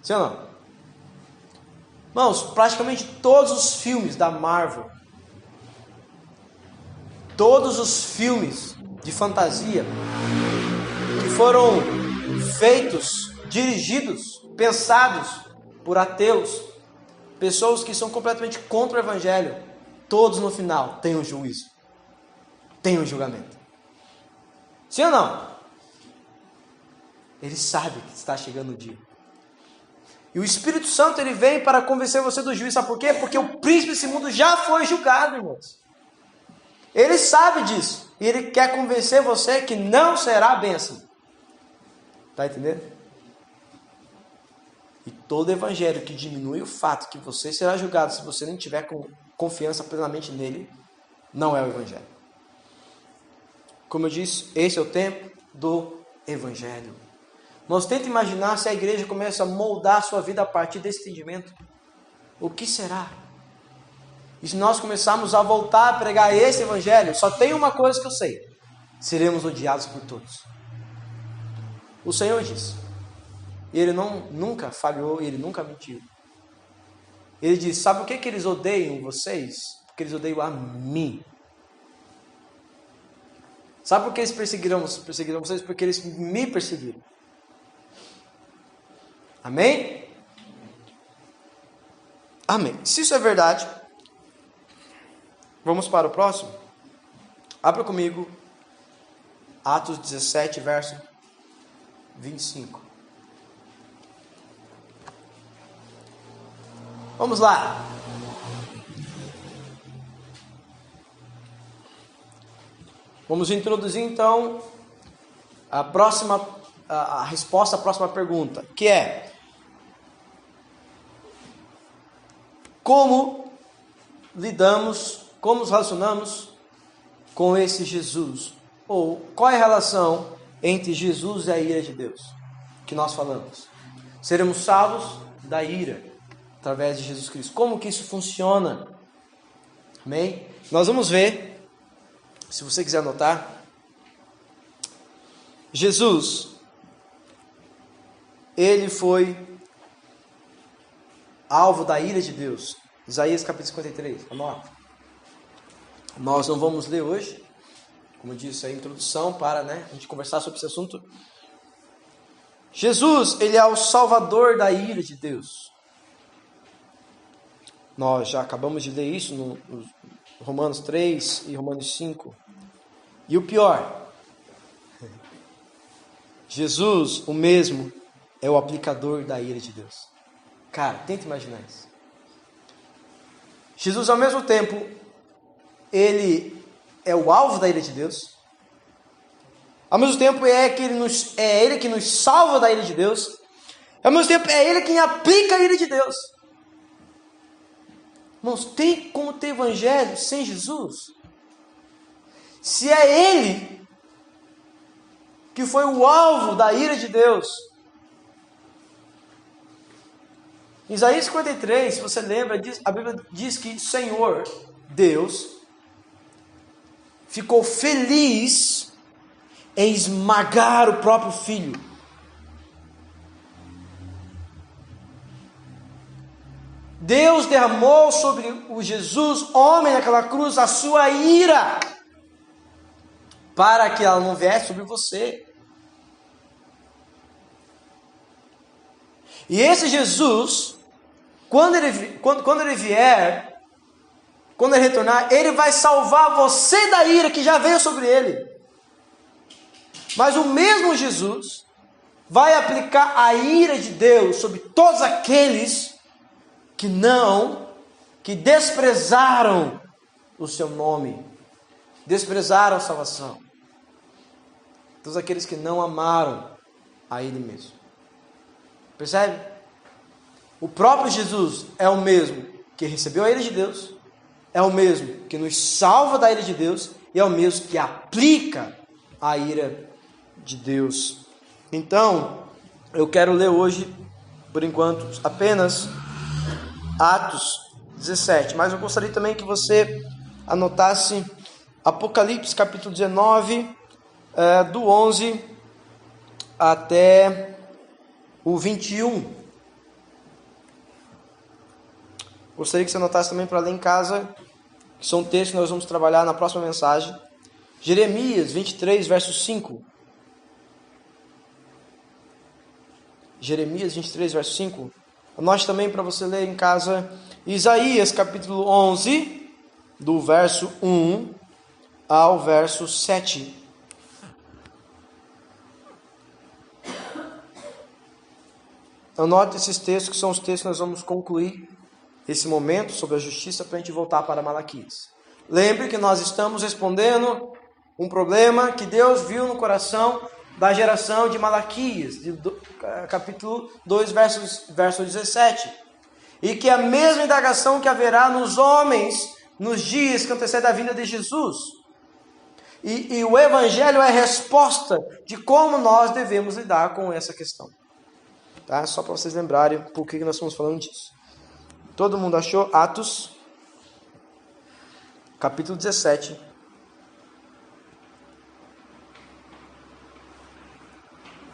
Sim ou não? Irmãos, praticamente todos os filmes da Marvel, todos os filmes de fantasia que foram feitos, dirigidos, pensados por ateus, pessoas que são completamente contra o Evangelho, todos no final têm um juízo, têm um julgamento. Sim ou não? Ele sabe que está chegando o dia. E o Espírito Santo, ele vem para convencer você do juízo. Sabe por quê? Porque o príncipe desse mundo já foi julgado, irmãos. Ele sabe disso. E ele quer convencer você que não será bem assim. Está entendendo? E todo evangelho que diminui o fato que você será julgado se você não tiver confiança plenamente nele, não é o evangelho. Como eu disse, esse é o tempo do evangelho. Nós tenta imaginar se a igreja começa a moldar a sua vida a partir desse entendimento. O que será? E se nós começarmos a voltar a pregar esse evangelho, só tem uma coisa que eu sei: seremos odiados por todos. O Senhor disse. Ele nunca falhou, ele nunca mentiu. Ele disse: sabe por que eles odeiam vocês? Porque eles odeiam a mim. Sabe por que eles perseguiram vocês? Porque eles me perseguiram. Amém? Amém. Se isso é verdade, vamos para o próximo. Abra comigo Atos 17, verso 25. Vamos lá. Vamos introduzir então a resposta à próxima pergunta, que é: como nos relacionamos com esse Jesus? Ou qual é a relação entre Jesus e a ira de Deus que nós falamos? Seremos salvos da ira através de Jesus Cristo. Como que isso funciona? Amém? Nós vamos ver, se você quiser anotar, Jesus, ele foi alvo da ira de Deus. Isaías capítulo 53, anota. Nós não vamos ler hoje, como eu disse, a introdução para a gente conversar sobre esse assunto. Jesus, ele é o salvador da ira de Deus. Nós já acabamos de ler isso no Romanos 3 e Romanos 5. E o pior, Jesus, o mesmo, é o aplicador da ira de Deus. Cara, tenta imaginar isso. Jesus, ao mesmo tempo, ele é o alvo da ira de Deus. Ao mesmo tempo, é ele que nos salva da ira de Deus. Ao mesmo tempo, é ele quem aplica a ira de Deus. Irmãos, tem como ter evangelho sem Jesus? se é ele que foi o alvo da ira de Deus. Em Isaías 53, se você lembra, a Bíblia diz que o Senhor, Deus, ficou feliz em esmagar o próprio filho. Deus derramou sobre o Jesus, homem naquela cruz, a sua ira, para que ela não viesse sobre você. E esse Jesus, quando ele vier, quando ele retornar, ele vai salvar você da ira que já veio sobre ele. Mas o mesmo Jesus vai aplicar a ira de Deus sobre todos aqueles que desprezaram o seu nome, desprezaram a salvação. Todos aqueles que não amaram a Ele mesmo. Percebe? O próprio Jesus é o mesmo que recebeu a ira de Deus, é o mesmo que nos salva da ira de Deus e é o mesmo que aplica a ira de Deus. Então, eu quero ler hoje, por enquanto, apenas Atos 17, mas eu gostaria também que você anotasse Apocalipse capítulo 19, do 11 até o 21. Gostaria que você anotasse também para ler em casa, que são textos que nós vamos trabalhar na próxima mensagem. Jeremias 23, verso 5. Jeremias 23, verso 5. Anote também para você ler em casa Isaías capítulo 11, do verso 1 ao verso 7. Anote esses textos, que são os textos que nós vamos concluir esse momento sobre a justiça, para a gente voltar para Malaquias. Lembre que nós estamos respondendo um problema que Deus viu no coração da geração de Malaquias, capítulo 2, verso 17. E que a mesma indagação que haverá nos homens nos dias que antecedem a vinda de Jesus. E o Evangelho é a resposta de como nós devemos lidar com essa questão. Tá? Só para vocês lembrarem por que nós estamos falando disso. Todo mundo achou? Atos, capítulo 17.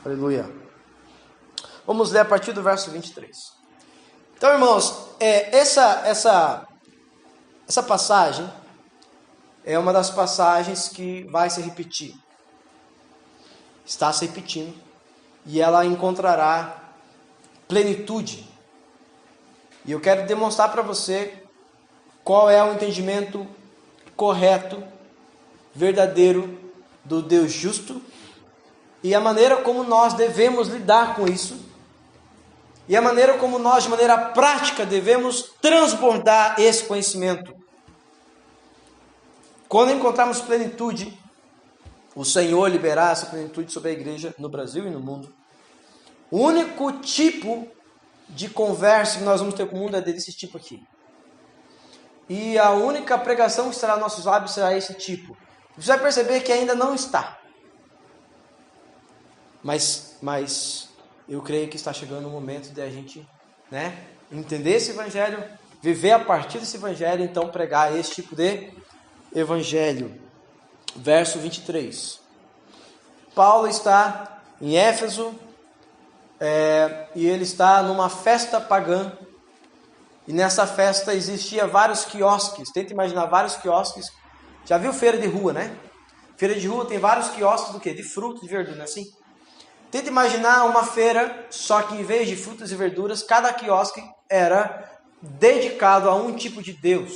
Aleluia. Vamos ler a partir do verso 23. Então, irmãos, essa passagem é uma das passagens que vai se repetir. Está se repetindo. E ela encontrará plenitude. E eu quero demonstrar para você qual é o entendimento correto, verdadeiro do Deus justo e a maneira como nós devemos lidar com isso e a maneira como nós, de maneira prática, devemos transbordar esse conhecimento. Quando encontrarmos plenitude, o Senhor liberar essa plenitude sobre a igreja no Brasil e no mundo. O único tipo de conversa que nós vamos ter com o mundo é desse tipo aqui. E a única pregação que estará nos nossos lábios será esse tipo. Você vai perceber que ainda não está. Mas eu creio que está chegando o momento de a gente, entender esse evangelho, viver a partir desse evangelho, então pregar esse tipo de evangelho. Verso 23. Paulo está em Éfeso, e ele está numa festa pagã. E nessa festa existia vários quiosques. Tenta imaginar vários quiosques. Já viu feira de rua, né? Feira de rua tem vários quiosques do quê? De frutas, de verdura, não é assim? Tenta imaginar uma feira, só que em vez de frutas e verduras, cada quiosque era dedicado a um tipo de Deus.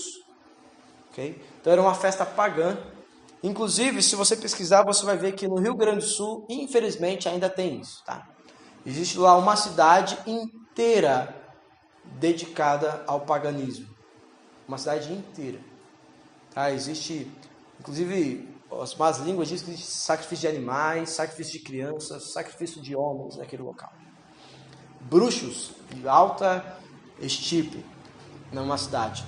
Okay? Então era uma festa pagã. Inclusive, se você pesquisar, você vai ver que no Rio Grande do Sul, infelizmente, ainda tem isso. Tá? Existe lá uma cidade inteira dedicada ao paganismo. Uma cidade inteira. Tá? Existe, inclusive, as más línguas dizem que existe sacrifício de animais, sacrifício de crianças, sacrifício de homens naquele local. Bruxos de alta estirpe numa cidade.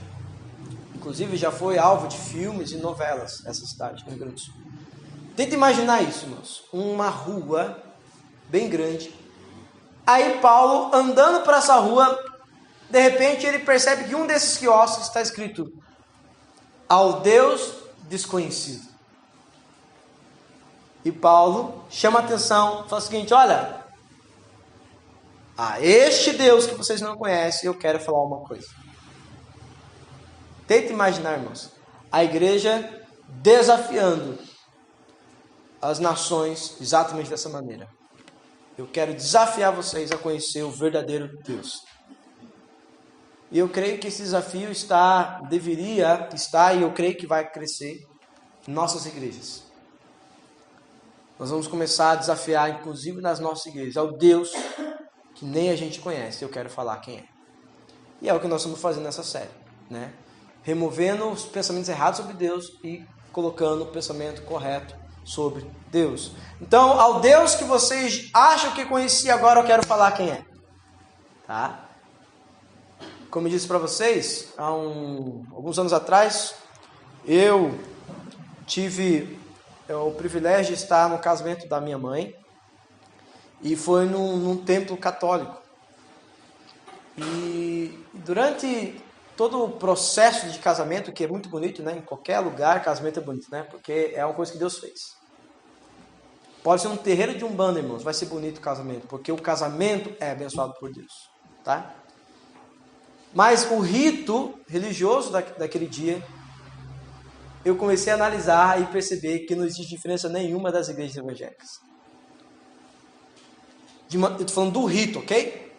Inclusive já foi alvo de filmes e novelas, essa cidade, no Rio Grande do Sul. Tenta imaginar isso, irmãos. Uma rua bem grande. Aí Paulo, andando por essa rua, de repente ele percebe que um desses quiosques está escrito: ao Deus desconhecido. E Paulo chama a atenção, fala o seguinte: olha, a este Deus que vocês não conhecem, eu quero falar uma coisa. Tenta imaginar, irmãos, a igreja desafiando as nações exatamente dessa maneira. Eu quero desafiar vocês a conhecer o verdadeiro Deus. E eu creio que esse desafio deveria estar, e eu creio que vai crescer em nossas igrejas. Nós vamos começar a desafiar, inclusive nas nossas igrejas, ao Deus que nem a gente conhece. Eu quero falar quem é. E é o que nós estamos fazendo nessa série, né? Removendo os pensamentos errados sobre Deus e colocando o pensamento correto sobre Deus. Então, ao Deus que vocês acham que conheciam, agora eu quero falar quem é. Tá? Como eu disse para vocês, alguns anos atrás, eu tive o privilégio de estar no casamento da minha mãe, e foi num templo católico. E durante todo o processo de casamento, que é muito bonito, né? Em qualquer lugar, casamento é bonito, né? Porque é uma coisa que Deus fez. Pode ser um terreiro de Umbanda, irmãos, vai ser bonito o casamento, porque o casamento é abençoado por Deus, tá? Mas o rito religioso daquele dia, eu comecei a analisar e perceber que não existe diferença nenhuma das igrejas evangélicas. Eu estou falando do rito, ok?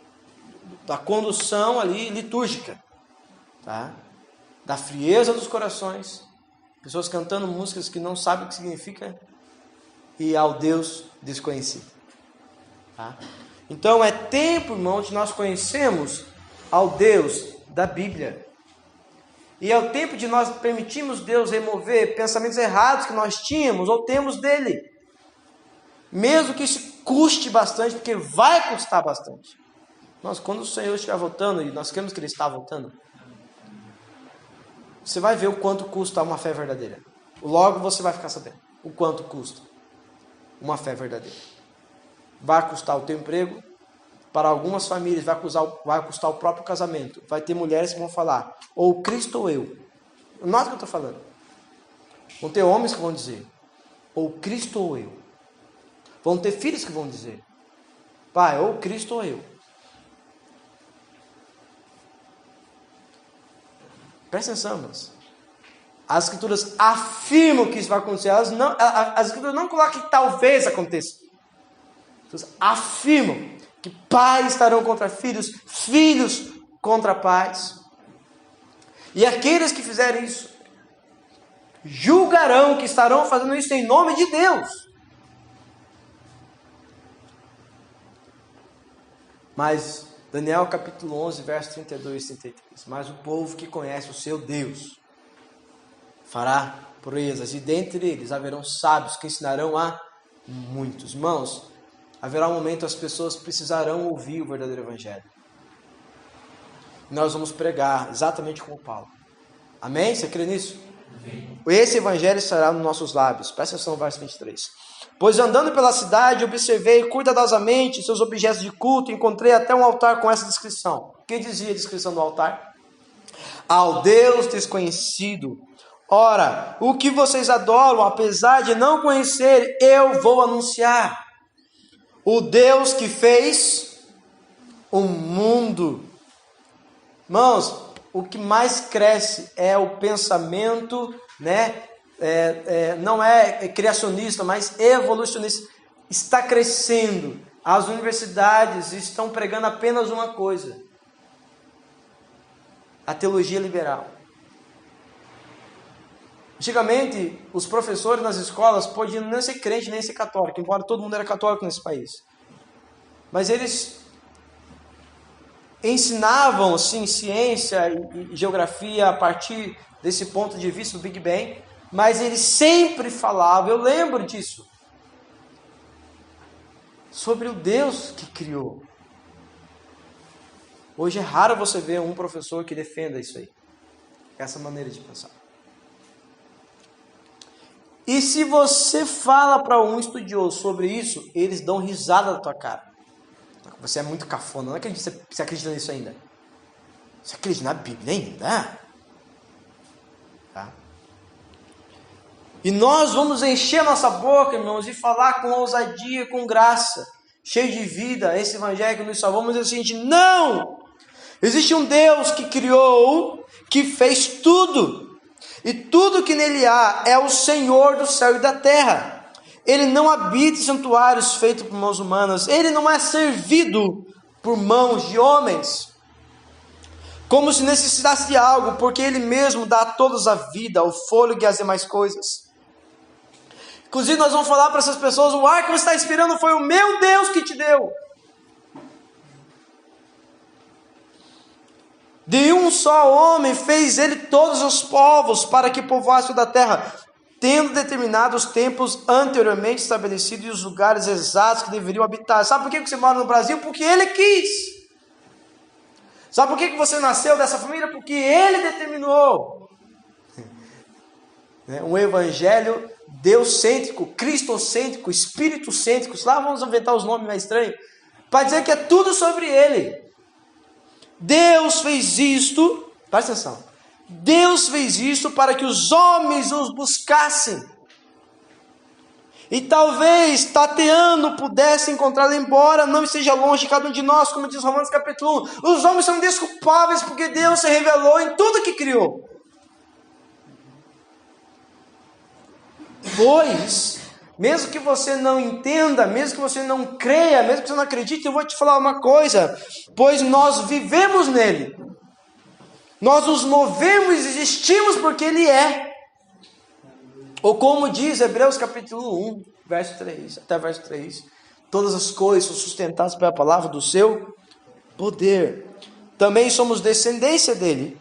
Da condução ali litúrgica, tá? Da frieza dos corações, pessoas cantando músicas que não sabem o que significa, e ao Deus desconhecido, tá? Então é tempo, irmão, de nós conhecermos ao Deus da Bíblia. E é o tempo de nós permitirmos Deus remover pensamentos errados que nós tínhamos ou temos dele. Mesmo que isso custe bastante, porque vai custar bastante. Nós, quando o Senhor estiver voltando, e nós queremos que Ele está voltando, você vai ver o quanto custa uma fé verdadeira. Logo você vai ficar sabendo o quanto custa uma fé verdadeira. Vai custar o teu emprego. Para algumas famílias vai custar o próprio casamento. Vai ter mulheres que vão falar: ou Cristo ou eu. Nota o que eu estou falando. Vão ter homens que vão dizer: ou Cristo ou eu. Vão ter filhos que vão dizer: pai, ou Cristo ou eu. Presta atenção, irmãos. As escrituras afirmam que isso vai acontecer. As escrituras não colocam que talvez aconteça. Elas afirmam que pais estarão contra filhos, filhos contra pais. E aqueles que fizerem isso julgarão que estarão fazendo isso em nome de Deus. Mas Daniel capítulo 11, verso 32 e 33. Mas o povo que conhece o seu Deus fará proezas, e dentre eles haverão sábios que ensinarão a muitos. Irmãos, haverá um momento as pessoas precisarão ouvir o verdadeiro evangelho. E nós vamos pregar exatamente como Paulo. Amém? Você crê nisso? Amém. Esse evangelho estará nos nossos lábios. Presta atenção no verso 23. Pois andando pela cidade, observei cuidadosamente seus objetos de culto, encontrei até um altar com essa descrição. O que dizia a descrição do altar? Ao Deus desconhecido. Ora, o que vocês adoram, apesar de não conhecer, eu vou anunciar. O Deus que fez o mundo. Irmãos, o que mais cresce é o pensamento, né? Não é criacionista, mas evolucionista. Está crescendo. As universidades estão pregando apenas uma coisa: a teologia liberal. Antigamente, os professores nas escolas podiam nem ser crente, nem ser católico, embora todo mundo era católico nesse país. Mas eles ensinavam assim, ciência e geografia a partir desse ponto de vista do Big Bang, mas eles sempre falavam, eu lembro disso, sobre o Deus que criou. Hoje é raro você ver um professor que defenda isso aí. essa maneira de pensar. E se você fala para um estudioso sobre isso, eles dão risada da tua cara. Você é muito cafona, não acredito que você acredita nisso ainda. Você acredita na Bíblia ainda? Tá? E nós vamos encher a nossa boca, irmãos, e falar com ousadia, com graça, cheio de vida, esse evangelho que nos salvou, mas é o seguinte: não! Existe um Deus que criou, que fez tudo, e tudo que nele há é o Senhor do céu e da terra. Ele não habita em santuários feitos por mãos humanas, ele não é servido por mãos de homens, como se necessitasse de algo, porque ele mesmo dá a todos a vida, o fôlego e as demais coisas. Inclusive nós vamos falar para essas pessoas: o ar que você está respirando foi o meu Deus que te deu. De um só homem fez ele todos os povos para que povoasse toda a terra, tendo determinado os tempos anteriormente estabelecidos e os lugares exatos que deveriam habitar. Sabe por que você mora no Brasil? Porque ele quis. Sabe por que você nasceu dessa família? Porque ele determinou. Um evangelho deuscêntrico, cristocêntrico, espiritocêntrico. Lá vamos inventar os nomes mais estranhos, para dizer que é tudo sobre ele. Deus fez isto, presta atenção, Deus fez isto para que os homens os buscassem. E talvez, tateando, pudesse encontrá-lo, embora não esteja longe de cada um de nós, como diz Romanos capítulo 1. Os homens são indesculpáveis porque Deus se revelou em tudo que criou. Pois, mesmo que você não entenda, mesmo que você não creia, mesmo que você não acredite, eu vou te falar uma coisa: pois nós vivemos nele, nós nos movemos e existimos porque ele é. Ou como diz Hebreus capítulo 1, verso 3, até verso 3, todas as coisas são sustentadas pela palavra do seu poder. Também somos descendência dele.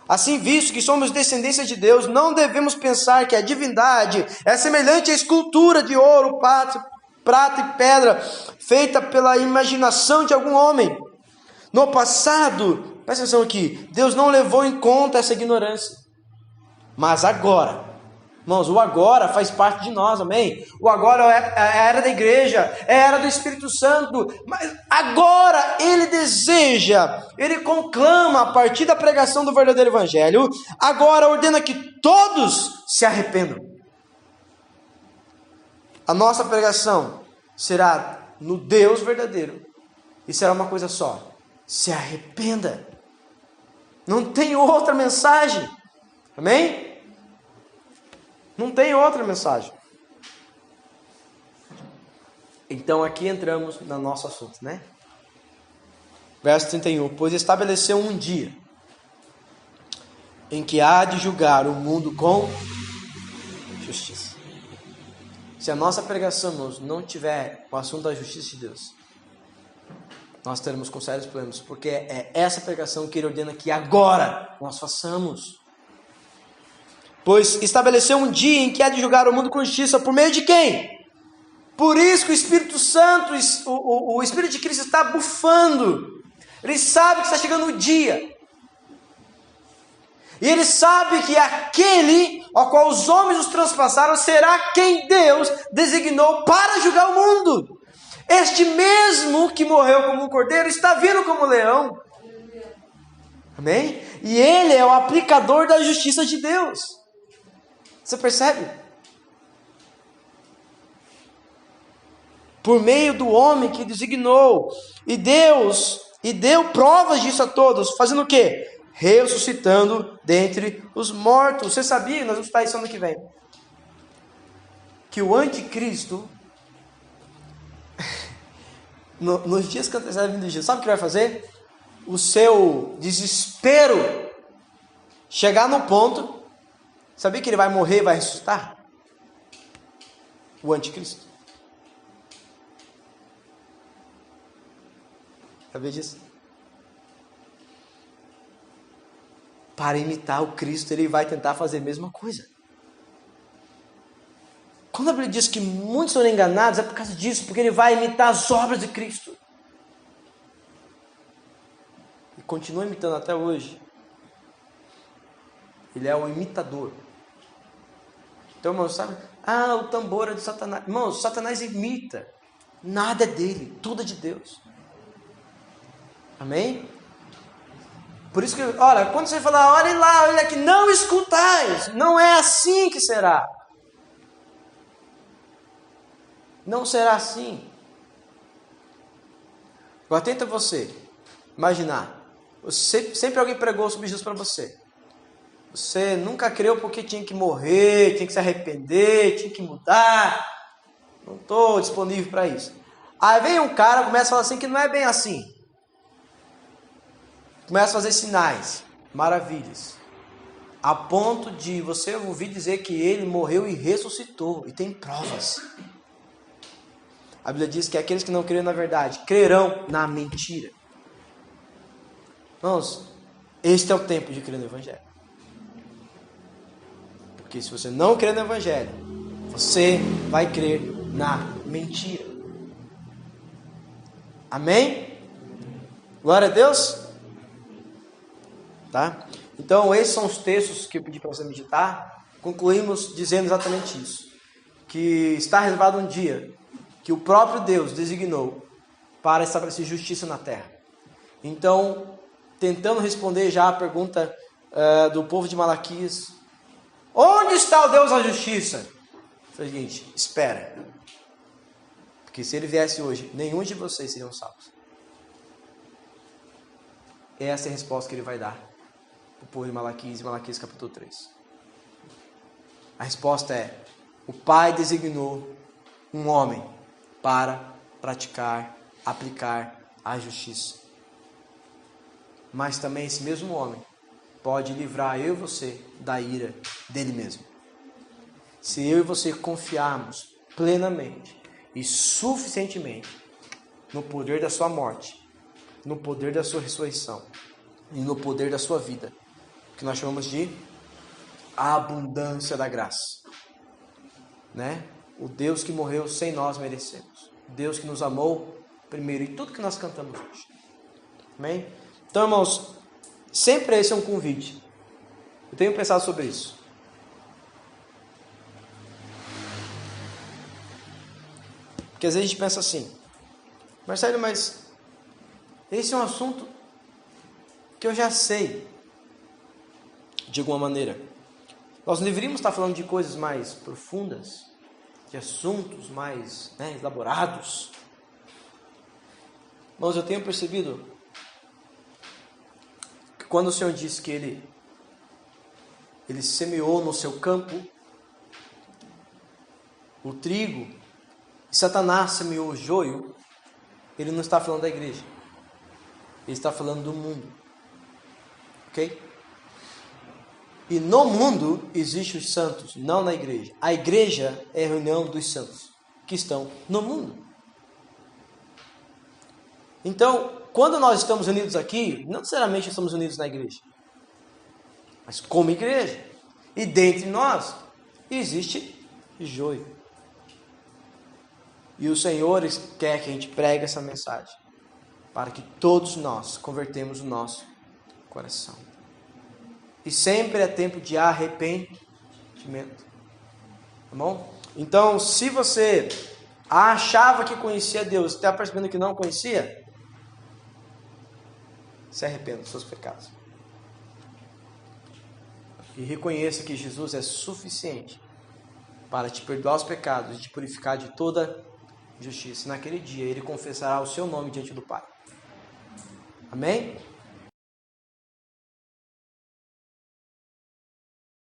Assim, visto que somos descendência de Deus, não devemos pensar que a divindade é semelhante à escultura de ouro, prata e pedra, feita pela imaginação de algum homem. No passado, presta atenção aqui, Deus não levou em conta essa ignorância. Mas agora, irmãos, o agora faz parte de nós, amém? O agora é a era da igreja, é a era do Espírito Santo, mas agora ele deseja, ele conclama a partir da pregação do verdadeiro evangelho, agora ordena que todos se arrependam. A nossa pregação será no Deus verdadeiro, e será uma coisa só: se arrependa. Não tem outra mensagem, amém? Não tem outra mensagem. Então aqui entramos no nosso assunto, né? Verso 31. Pois estabeleceu um dia em que há de julgar o mundo com justiça. Se a nossa pregação, irmãos, não tiver o assunto da justiça de Deus, nós teremos com sérios problemas, porque é essa pregação que ele ordena que agora nós façamos. Pois estabeleceu um dia em que há de julgar o mundo com justiça, por meio de quem? Por isso que o Espírito Santo, o Espírito de Cristo está bufando. Ele sabe que está chegando o dia. E ele sabe que aquele ao qual os homens os transpassaram será quem Deus designou para julgar o mundo. Este mesmo que morreu como um cordeiro está vindo como um leão. Amém? E ele é o aplicador da justiça de Deus. Você percebe? Por meio do homem que designou. E deu provas disso a todos. Fazendo o quê? Ressuscitando dentre os mortos. Você sabia, nós vamos estudar isso ano que vem, que o anticristo, nos dias que antecedem a vinda de Jesus, sabe o que vai fazer? O seu desespero chegar no ponto. Sabia que ele vai morrer e vai ressuscitar? O anticristo. Sabia disso? Para imitar o Cristo, ele vai tentar fazer a mesma coisa. Quando a Bíblia diz que muitos são enganados, é por causa disso, porque ele vai imitar as obras de Cristo. E continua imitando até hoje. Ele é o imitador. Então, irmãos, sabe? O tambor é de Satanás. Irmãos, Satanás imita. Nada é dele, tudo é de Deus. Amém? Por isso que, olha, quando você falar, olha lá, olha aqui, não escutais. Não é assim que será. Não será assim. Agora tenta você imaginar. Sempre alguém pregou sobre Jesus para você. Você nunca creu porque tinha que morrer, tinha que se arrepender, tinha que mudar. Não estou disponível para isso. Aí vem um cara, começa a falar assim que não é bem assim. Começa a fazer sinais, maravilhas. A ponto de você ouvir dizer que ele morreu e ressuscitou. E tem provas. A Bíblia diz que aqueles que não creram na verdade, crerão na mentira. Irmãos, este é o tempo de crer no Evangelho. Porque se você não crer no Evangelho, você vai crer na mentira. Amém? Glória a Deus. Tá? Então, esses são os textos que eu pedi para você meditar. Concluímos dizendo exatamente isso. Que está reservado um dia que o próprio Deus designou para estabelecer justiça na terra. Então, tentando responder já a pergunta do povo de Malaquias, onde está o Deus da justiça? Seguinte, espera. Porque se ele viesse hoje, nenhum de vocês seriam salvos. Essa é a resposta que ele vai dar para o povo de Malaquias, Malaquias capítulo 3. A resposta é, o Pai designou um homem para praticar, aplicar a justiça. Mas também esse mesmo homem pode livrar eu e você da ira dele mesmo. Se eu e você confiarmos plenamente e suficientemente no poder da sua morte, no poder da sua ressurreição e no poder da sua vida, que nós chamamos de abundância da graça, né? O Deus que morreu sem nós merecemos, Deus que nos amou primeiro, e tudo que nós cantamos hoje. Amém? Então, irmãos, sempre esse é um convite. Eu tenho pensado sobre isso. Porque às vezes a gente pensa assim, Marcelo, mas esse é um assunto que eu já sei, de alguma maneira. Nós não deveríamos estar falando de coisas mais profundas, de assuntos mais elaborados. Irmãos, eu tenho percebido que quando o Senhor disse que Ele semeou no seu campo o trigo, e Satanás semeou o joio, Ele não está falando da igreja. Ele está falando do mundo. Ok? E no mundo existem os santos, não na igreja. A igreja é a reunião dos santos que estão no mundo. Então, quando nós estamos unidos aqui, não necessariamente estamos unidos na igreja, mas como igreja. E dentre nós existe joio. E o Senhor quer que a gente pregue essa mensagem, para que todos nós convertemos o nosso coração. E sempre é tempo de arrependimento. Tá bom? Então, se você achava que conhecia Deus, está percebendo que não conhecia, se arrependa dos seus pecados. E reconheça que Jesus é suficiente para te perdoar os pecados e te purificar de toda justiça. Naquele dia, Ele confessará o seu nome diante do Pai. Amém?